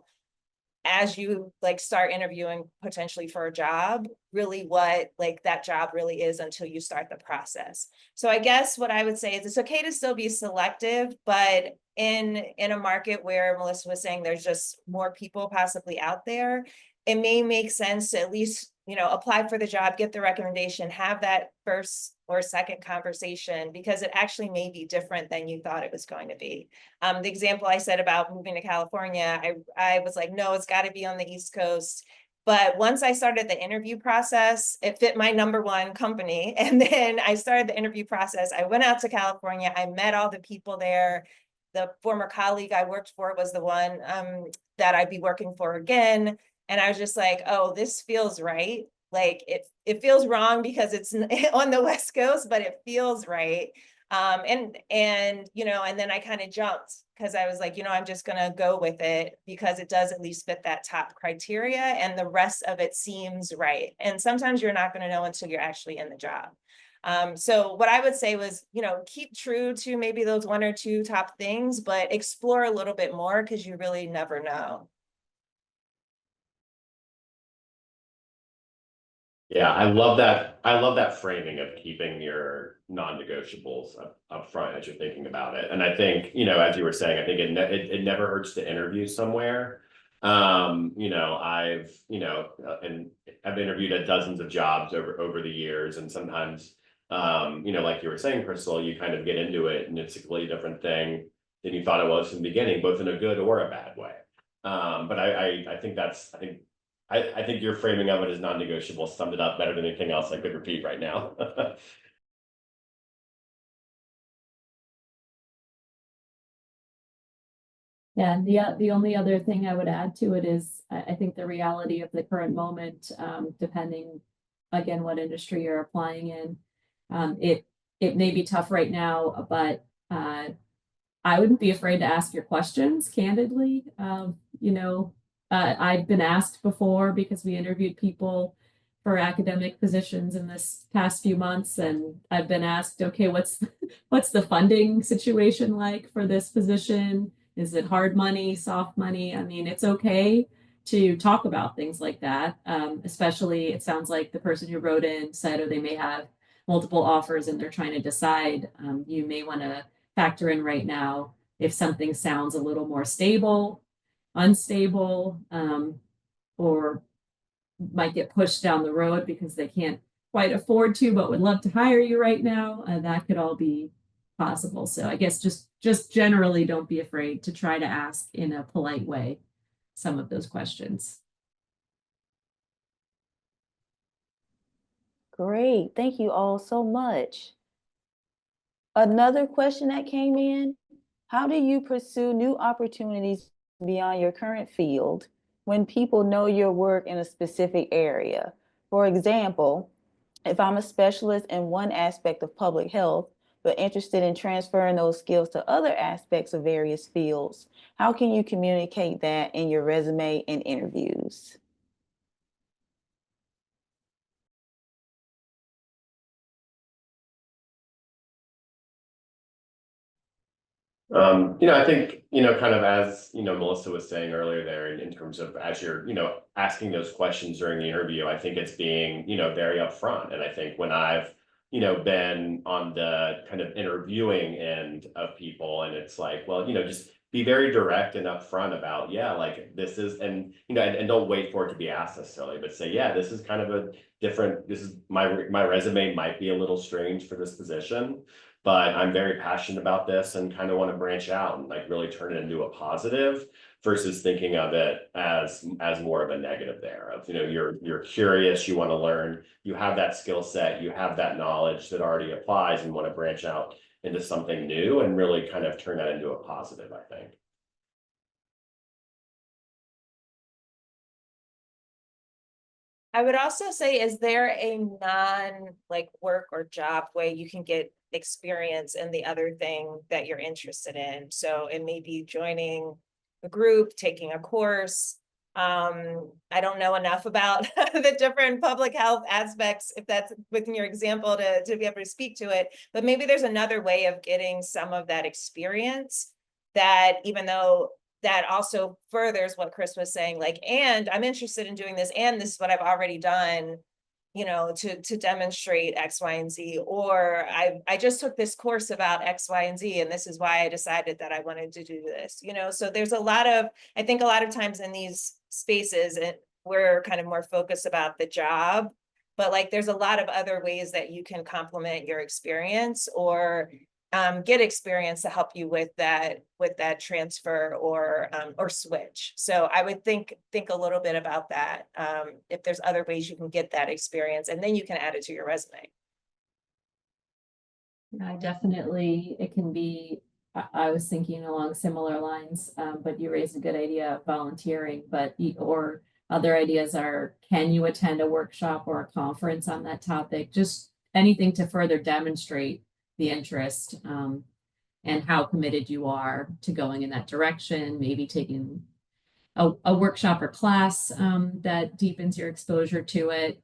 as you like start interviewing potentially for a job, really what like that job really is until you start the process. So I guess what I would say is it's okay to still be selective, but in a market where Melissa was saying there's just more people possibly out there, it may make sense to at least, apply for the job, get the recommendation, have that first or second conversation, because it actually may be different than you thought it was going to be. The example I said about moving to California, I was like, no, it's got to be on the East Coast. But once I started the interview process, it fit my #1 company. And then I started the interview process. I went out to California. I met all the people there. The former colleague I worked for was the one that I'd be working for again. And I was just like, oh, this feels right. Like it feels wrong because it's on the West Coast, but it feels right. And then I kind of jumped because I was like, I'm just gonna go with it because it does at least fit that top criteria, and the rest of it seems right. And sometimes you're not gonna know until you're actually in the job. So what I would say was, keep true to maybe those one or two top things, but explore a little bit more, because you really never know. Yeah, I love that. I love that framing of keeping your non-negotiables up front as you're thinking about it. And I think, as you were saying, I think it never hurts to interview somewhere. And I've interviewed at dozens of jobs over the years, and sometimes, like you were saying, Crystal, you kind of get into it and it's a completely different thing than you thought it was in the beginning, both in a good or a bad way. But I think your framing of it as non-negotiable summed it up better than anything else I could repeat right now. Yeah, and the only other thing I would add to it is I think the reality of the current moment, depending again what industry you're applying in, it may be tough right now, but I wouldn't be afraid to ask your questions candidly. I've been asked before, because we interviewed people for academic positions in this past few months, and I've been asked, okay, what's the funding situation like for this position? Is it hard money, soft money? I mean, it's okay to talk about things like that. Especially, it sounds like the person who wrote in said, or they may have multiple offers and they're trying to decide. You may want to factor in right now if something sounds a little more stable, unstable, or might get pushed down the road because they can't quite afford to, but would love to hire you right now. That could all be possible. So I guess just generally don't be afraid to try to ask in a polite way some of those questions. Great. Thank you all so much. Another question that came in: how do you pursue new opportunities beyond your current field when people know your work in a specific area? For example, if I'm a specialist in one aspect of public health, but interested in transferring those skills to other aspects of various fields, how can you communicate that in your resume and interviews? I think, kind of as, Melissa was saying earlier there, in terms of as you're, asking those questions during the interview, I think it's being, very upfront. And I think when I've, been on the kind of interviewing end of people, and it's like, well, just be very direct and upfront about, yeah, like this is, and, and don't wait for it to be asked necessarily, but say, yeah, this is kind of this is my resume might be a little strange for this position. but I'm very passionate about this and kind of want to branch out and like really turn it into a positive versus thinking of it as more of a negative there of, you're curious, you want to learn, you have that skill set, you have that knowledge that already applies and want to branch out into something new and really kind of turn that into a positive, I think. I would also say, is there a like work or job way you can get experience in the other thing that you're interested in? So it may be joining a group, taking a course. I don't know enough about the different public health aspects, if that's within your example, to be able to speak to it, but maybe there's another way of getting some of that experience that, even though that also furthers what Chris was saying, like, and I'm interested in doing this, and this is what I've already done, to demonstrate X, Y, and Z, or I just took this course about X, Y, and Z, and this is why I decided that I wanted to do this, so there's I think a lot of times in these spaces, we're kind of more focused about the job, but like there's a lot of other ways that you can complement your experience or get experience to help you with that transfer or switch. So I would think a little bit about that. If there's other ways you can get that experience, and then you can add it to your resume. It can be, I was thinking along similar lines, but you raised a good idea of volunteering, or other ideas are, can you attend a workshop or a conference on that topic? Just anything to further demonstrate the interest and how committed you are to going in that direction, maybe taking a workshop or class that deepens your exposure to it.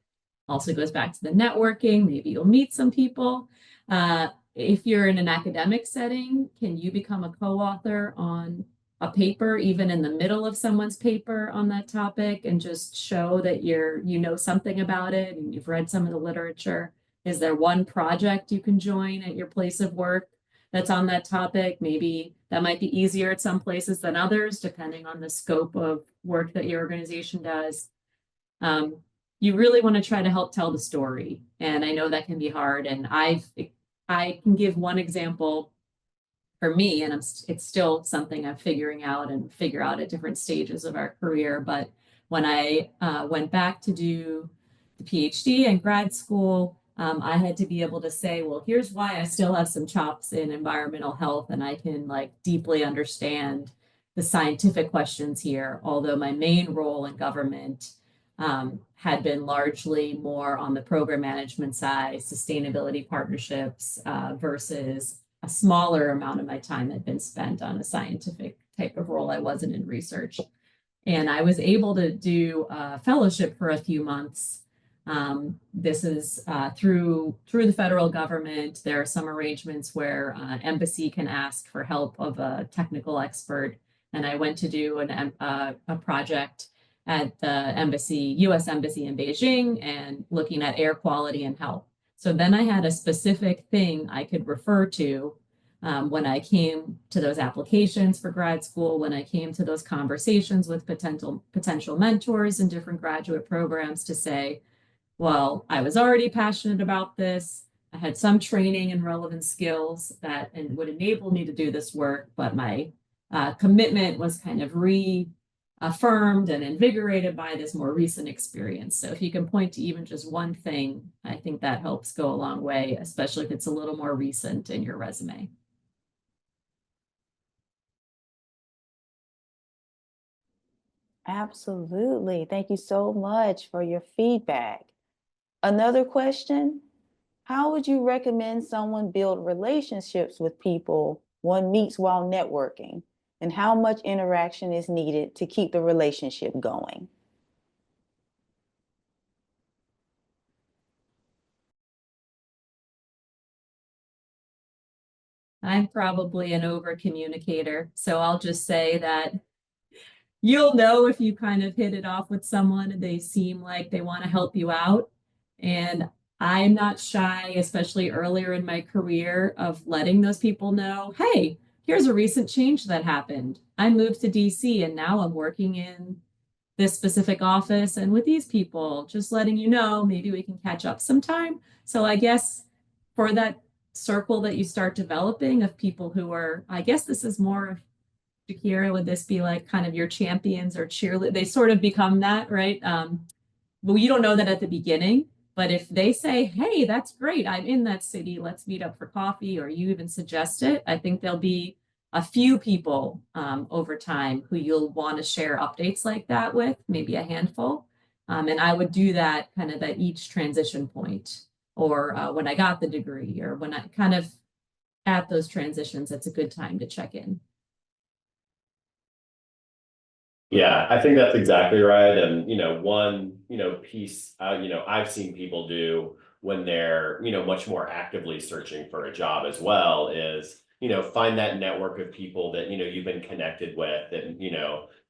Also goes back to the networking. Maybe you'll meet some people. If you're in an academic setting, can you become a co-author on a paper, even in the middle of someone's paper on that topic, and just show that you know something about it and you've read some of the literature? Is there one project you can join at your place of work that's on that topic? Maybe that might be easier at some places than others, depending on the scope of work that your organization does. You really want to try to help tell the story. And I know that can be hard. And I can give one example for me, and it's still something I'm figuring out and figure out at different stages of our career. But when I went back to do the PhD and grad school, I had to be able to say, well, here's why I still have some chops in environmental health and I can like deeply understand the scientific questions here, although my main role in government had been largely more on the program management side, sustainability partnerships, versus a smaller amount of my time had been spent on a scientific type of role. I wasn't in research. And I was able to do a fellowship for a few months. This is through the federal government. There are some arrangements where embassy can ask for help of a technical expert. And I went to do a project at the U.S. Embassy in Beijing, and looking at air quality and health. So then I had a specific thing I could refer to when I came to those applications for grad school, when I came to those conversations with potential mentors in different graduate programs, to say, well, I was already passionate about this. I had some training and relevant skills that would enable me to do this work, but my commitment was kind of reaffirmed and invigorated by this more recent experience. So if you can point to even just one thing, I think that helps go a long way, especially if it's a little more recent in your resume. Absolutely. Thank you so much for your feedback. Another question, how would you recommend someone build relationships with people one meets while networking? And how much interaction is needed to keep the relationship going? I'm probably an over communicator, so I'll just say that you'll know if you kind of hit it off with someone and they seem like they want to help you out. And I'm not shy, especially earlier in my career, of letting those people know, hey, here's a recent change that happened. I moved to DC and now I'm working in this specific office and with these people, just letting you know, maybe we can catch up sometime. So I guess for that circle that you start developing of people who are, I guess this is more of, Shakira, would this be like kind of your champions or cheerleaders? They sort of become that, right? Well, you don't know that at the beginning, but if they say, hey, that's great, I'm in that city, let's meet up for coffee, or you even suggest it, I think there'll be a few people over time who you'll want to share updates like that with, maybe a handful. And I would do that kind of at each transition point, or when I got the degree, or when I kind of at those transitions, it's a good time to check in. Yeah, I think that's exactly right. And, one, piece, I've seen people do when they're, much more actively searching for a job as well is, find that network of people that, you've been connected with and,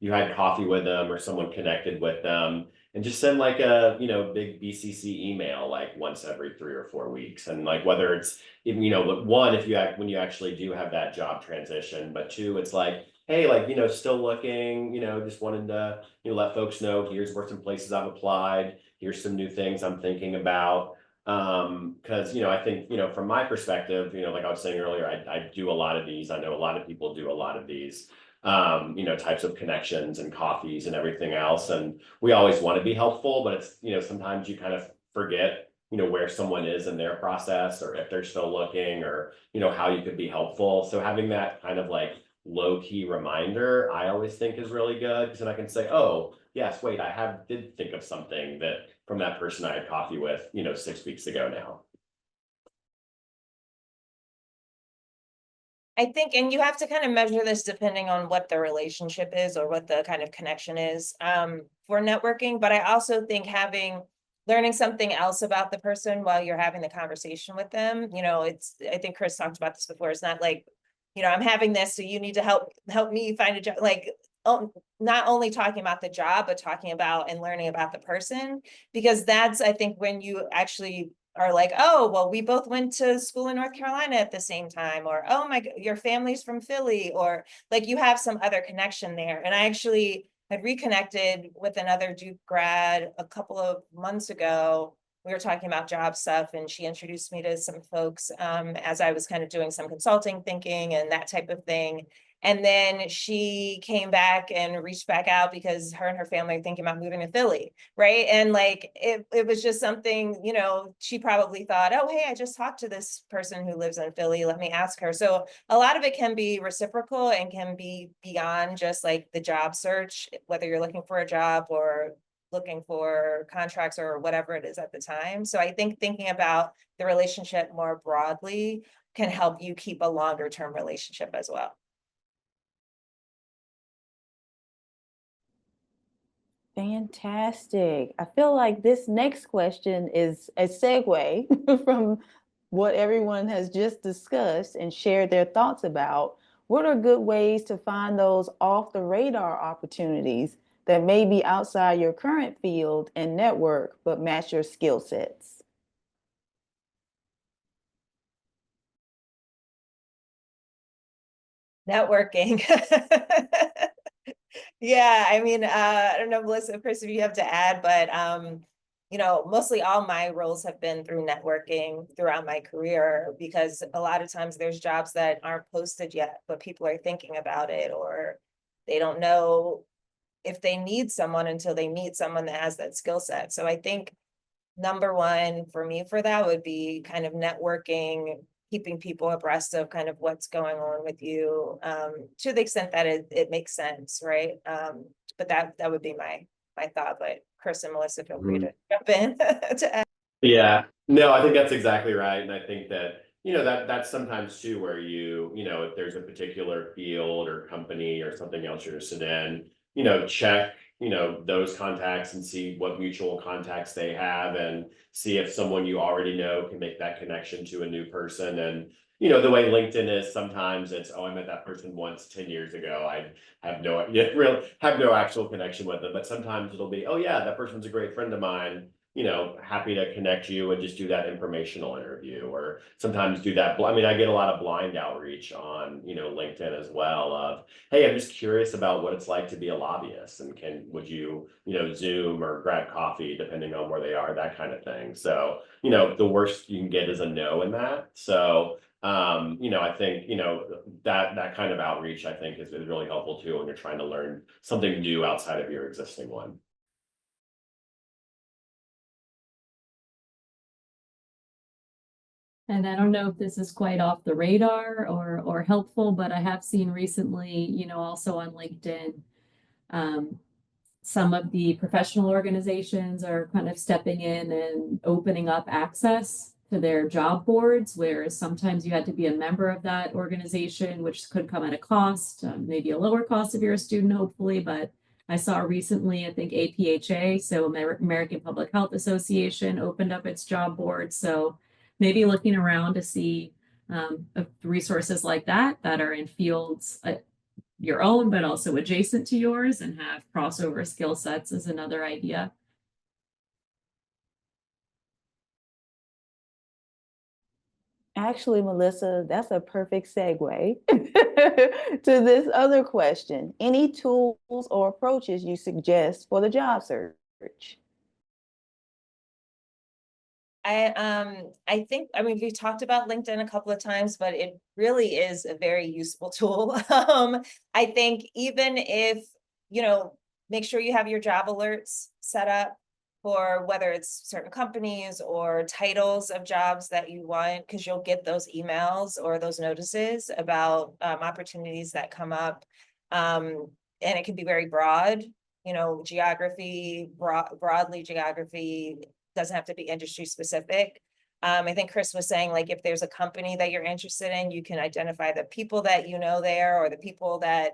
you had coffee with them or someone connected with them and just send like a, big BCC email like once every 3 or 4 weeks. And like, whether it's, one, if you when you actually do have that job transition, but two, it's like, hey, like, still looking, just wanted to, let folks know, here's where some places I've applied, here's some new things I'm thinking about. Because, I think, from my perspective, like I was saying earlier, I do a lot of these. I know a lot of people do a lot of these, types of connections and coffees and everything else. And we always want to be helpful, but it's, sometimes you kind of forget, where someone is in their process or if they're still looking or, how you could be helpful. So having that kind of like low-key reminder, I always think is really good because then I can say, oh, yes, wait, did think of something that from that person I had coffee with, 6 weeks ago now. I think, and you have to kind of measure this depending on what the relationship is or what the kind of connection is for networking. But I also think learning something else about the person while you're having the conversation with them, I think Chris talked about this before. It's not like, I'm having this, so you need to help me find a job. Like, not only talking about the job, but talking about and learning about the person, because that's, I think, when you actually are like, oh, well, we both went to school in North Carolina at the same time, or, oh my, your family's from Philly, or like you have some other connection there. And I actually had reconnected with another Duke grad a couple of months ago. We were talking about job stuff and she introduced me to some folks as I was kind of doing some consulting thinking and that type of thing. And then she came back and reached back out because her and her family are thinking about moving to Philly, right? And like, it was just something, she probably thought, oh, hey, I just talked to this person who lives in Philly, let me ask her. So a lot of it can be reciprocal and can be beyond just like the job search, whether you're looking for a job or looking for contracts or whatever it is at the time. So I think thinking about the relationship more broadly can help you keep a longer term relationship as well. Fantastic. I feel like this next question is a segue from what everyone has just discussed and shared their thoughts about. What are good ways to find those off the radar opportunities that may be outside your current field and network, but match your skill sets? Networking. Yeah, I mean, I don't know, Melissa, Chris, if you have to add, but mostly all my roles have been through networking throughout my career, because a lot of times there's jobs that aren't posted yet, but people are thinking about it, or they don't know if they need someone until they meet someone that has that skill set. So I think number one for me for that would be kind of networking, keeping people abreast of kind of what's going on with you, to the extent that it makes sense, right? But that would be my thought. But Chris and Melissa, feel free to jump in to add. Yeah, no, I think that's exactly right. And I think that, that's sometimes too, where if there's a particular field or company or something else you're interested in, check, those contacts and see what mutual contacts they have and see if someone you already know can make that connection to a new person. And, the way LinkedIn is, sometimes it's, oh, I met that person once 10 years ago. I have no actual connection with them, but sometimes it'll be, oh yeah, that person's a great friend of mine. happy to connect you and just do that informational interview, or sometimes do that. I mean, I get a lot of blind outreach on, LinkedIn as well of, hey, I'm just curious about what it's like to be a lobbyist, and would you, Zoom or grab coffee, depending on where they are, that kind of thing. So, the worst you can get is a no in that. So, I think, that kind of outreach, I think, is really helpful too when you're trying to learn something new outside of your existing one. And I don't know if this is quite off the radar or helpful, but I have seen recently, also on LinkedIn, some of the professional organizations are kind of stepping in and opening up access to their job boards, whereas sometimes you had to be a member of that organization, which could come at a cost, maybe a lower cost if you're a student, hopefully. But I saw recently, I think APHA, so American Public Health Association, opened up its job board. So maybe looking around to see resources like that are in fields your own, but also adjacent to yours and have crossover skill sets is another idea. Actually, Melissa, that's a perfect segue to this other question. Any tools or approaches you suggest for the job search? I think, we've talked about LinkedIn a couple of times, but it really is a very useful tool. I think even if, make sure you have your job alerts set up for whether it's certain companies or titles of jobs that you want, because you'll get those emails or those notices about opportunities that come up. And it can be very broad, geography, broadly geography, doesn't have to be industry specific. I think Chris was saying, like, if there's a company that you're interested in, you can identify the people that you know there, or the people that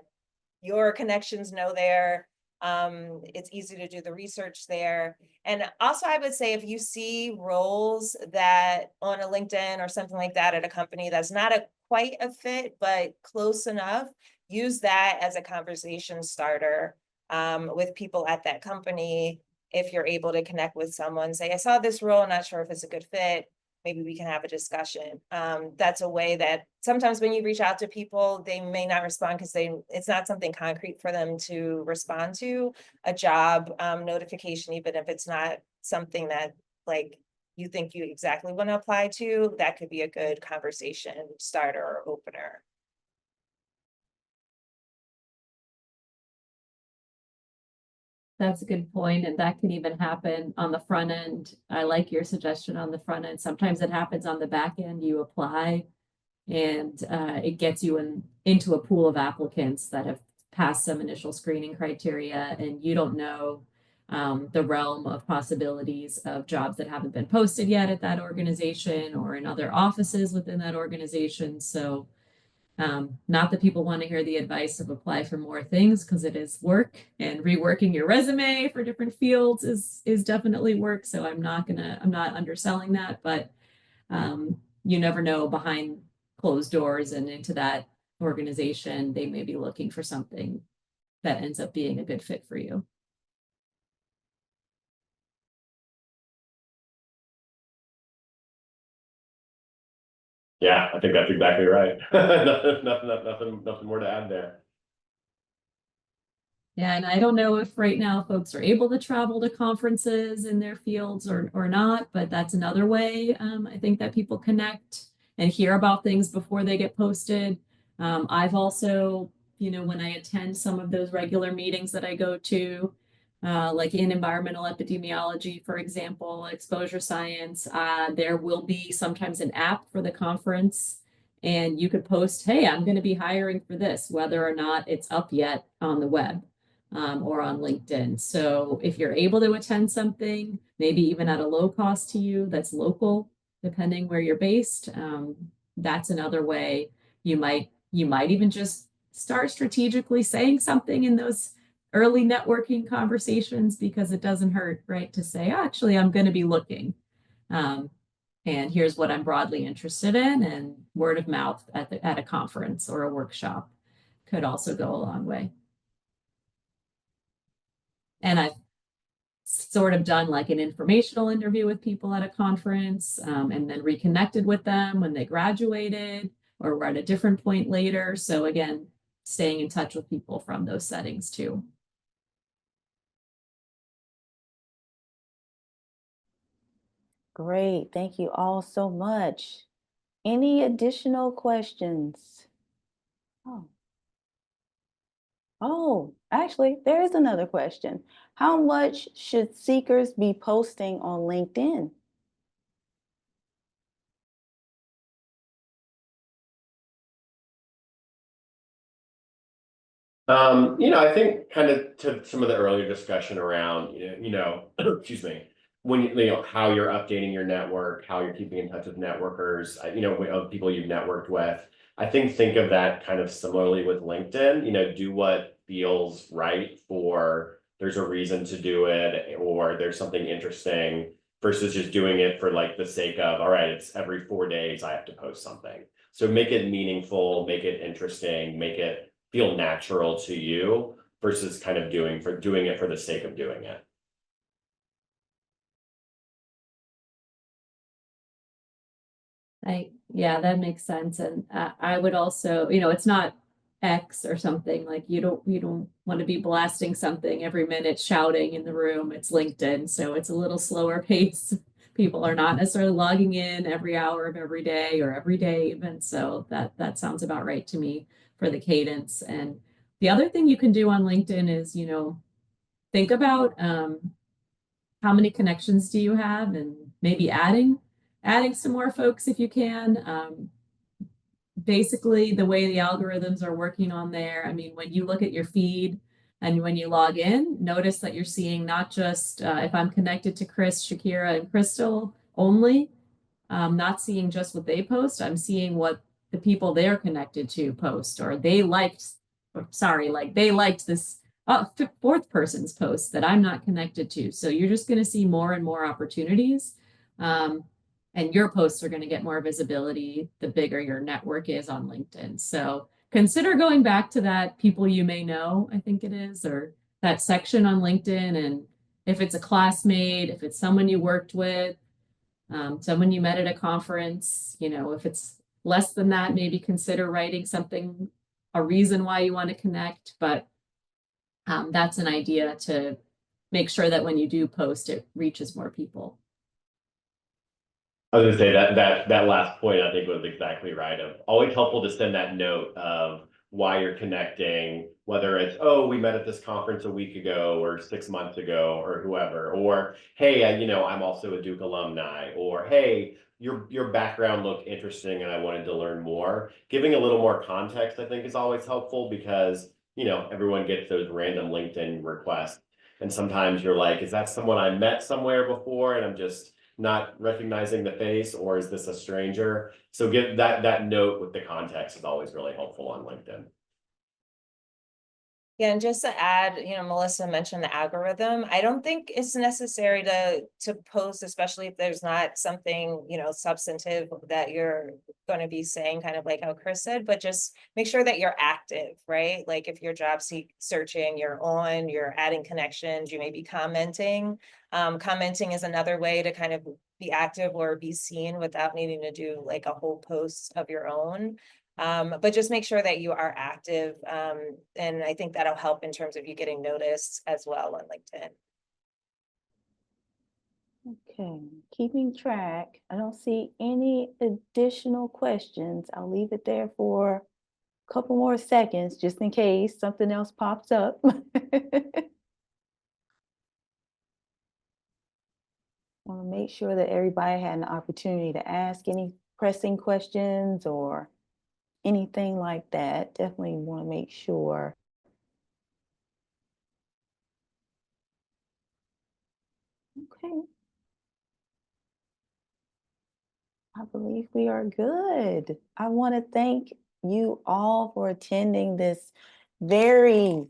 your connections know there. It's easy to do the research there. And also, I would say, if you see roles that on a LinkedIn or something like that at a company that's not quite a fit, but close enough, use that as a conversation starter with people at that company. If you're able to connect with someone, say, I saw this role, I'm not sure if it's a good fit, maybe we can have a discussion. That's a way that sometimes when you reach out to people, they may not respond because it's not something concrete for them to respond to. A job notification, even if it's not something that like you think you exactly want to apply to, that could be a good conversation starter or opener. That's a good point, and that can even happen on the front end. I like your suggestion on the front end. Sometimes it happens on the back end. You apply, and it gets you into a pool of applicants that have passed some initial screening criteria, and you don't know the realm of possibilities of jobs that haven't been posted yet at that organization or in other offices within that organization. So not that people want to hear the advice of apply for more things, because it is work, and reworking your resume for different fields is definitely work. So I'm not underselling that, but you never know behind closed doors and into that organization, they may be looking for something that ends up being a good fit for you. Yeah, I think that's exactly right. Nothing more to add there. Yeah, and I don't know if right now folks are able to travel to conferences in their fields or not, but that's another way I think that people connect and hear about things before they get posted. I've also, when I attend some of those regular meetings that I go to, like in environmental epidemiology, for example, exposure science, there will be sometimes an app for the conference, and you could post, hey, I'm going to be hiring for this, whether or not it's up yet on the web. Or on LinkedIn. So if you're able to attend something, maybe even at a low cost to you, that's local, depending where you're based, that's another way. You might even just start strategically saying something in those early networking conversations, because it doesn't hurt, right, to say, actually, I'm going to be looking. And here's what I'm broadly interested in, and word of mouth at a conference or a workshop could also go a long way. And I've sort of done like an informational interview with people at a conference, and then reconnected with them when they graduated or were at a different point later. So again, staying in touch with people from those settings too. Great. Thank you all so much. Any additional questions? Oh, actually, there is another question. How much should seekers be posting on LinkedIn? I think kind of to some of the earlier discussion around, excuse me, when how you're updating your network, how you're keeping in touch with networkers, of people you've networked with. I think of that kind of similarly with LinkedIn, do what feels right for there's a reason to do it or there's something interesting versus just doing it for like the sake of, all right, it's every 4 days I have to post something. So make it meaningful, make it interesting, make it feel natural to you versus kind of doing it for the sake of doing it. Yeah, that makes sense. And I would also, it's not X or something like you don't want to be blasting something every minute, shouting in the room. It's LinkedIn, so it's a little slower pace. People are not necessarily logging in every hour of every day or every day even. So that sounds about right to me for the cadence. And the other thing you can do on LinkedIn is, think about how many connections do you have, and maybe adding some more folks if you can. Basically, the way the algorithms are working on there, I mean, when you look at your feed and when you log in, notice that you're seeing not just if I'm connected to Chris, Shakira, and Crystal only, not seeing just what they post, I'm seeing what the people they're connected to post, or they liked, they liked this fourth person's post that I'm not connected to. So you're just going to see more and more opportunities. And your posts are going to get more visibility the bigger your network is on LinkedIn. So consider going back to that people you may know, I think it is, or that section on LinkedIn. And if it's a classmate, if it's someone you worked with, someone you met at a conference, if it's less than that, maybe consider writing something, a reason why you want to connect. But that's an idea to make sure that when you do post, it reaches more people. I was gonna say that last point I think was exactly right. Of always helpful to send that note of why you're connecting, whether it's, oh, we met at this conference a week ago or 6 months ago or whoever, or hey, I'm also a Duke alumni, or hey, your background looked interesting and I wanted to learn more. Giving a little more context, I think, is always helpful because everyone gets those random LinkedIn requests. And sometimes you're like, is that someone I met somewhere before and I'm just not recognizing the face, or is this a stranger? So give that note with the context is always really helpful on LinkedIn. Yeah, and just to add, Melissa mentioned the algorithm. I don't think it's necessary to post, especially if there's not something, substantive that you're going to be saying, kind of like how Chris said, but just make sure that you're active, right? Like if you're job searching, you're adding connections, you may be commenting. Commenting is another way to kind of be active or be seen without needing to do like a whole post of your own. But just make sure that you are active. And I think that'll help in terms of you getting noticed as well on LinkedIn. Okay, keeping track. I don't see any additional questions. I'll leave it there for a couple more seconds just in case something else pops up. I want to make sure that everybody had an opportunity to ask any pressing questions or anything like that. Definitely want to make sure. Okay. I believe we are good. I want to thank you all for attending this very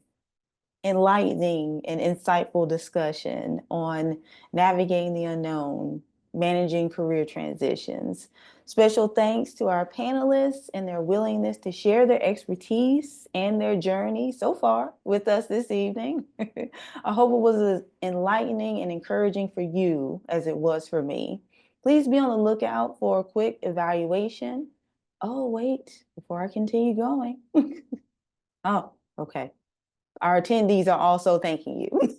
enlightening and insightful discussion on navigating the unknown, managing career transitions. Special thanks to our panelists and their willingness to share their expertise and their journey so far with us this evening. I hope it was as enlightening and encouraging for you as it was for me. Please be on the lookout for a quick evaluation. Oh, wait, before I continue going. Oh, okay. Our attendees are also thanking you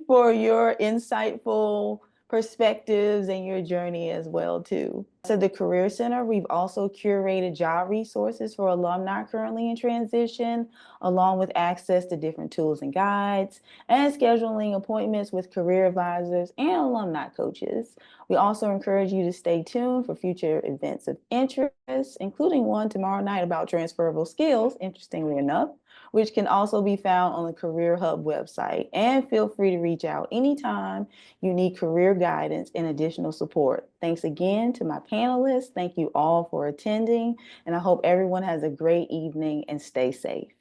for your insightful perspectives and your journey as well too. So the Career Center, we've also curated job resources for alumni currently in transition, along with access to different tools and guides, and scheduling appointments with career advisors and alumni coaches. We also encourage you to stay tuned for future events of interest, including one tomorrow night about transferable skills, interestingly enough, which can also be found on the Career Hub website. And feel free to reach out anytime you need career guidance and additional support. Thanks again to my panelists. Thank you all for attending, and I hope everyone has a great evening and stay safe.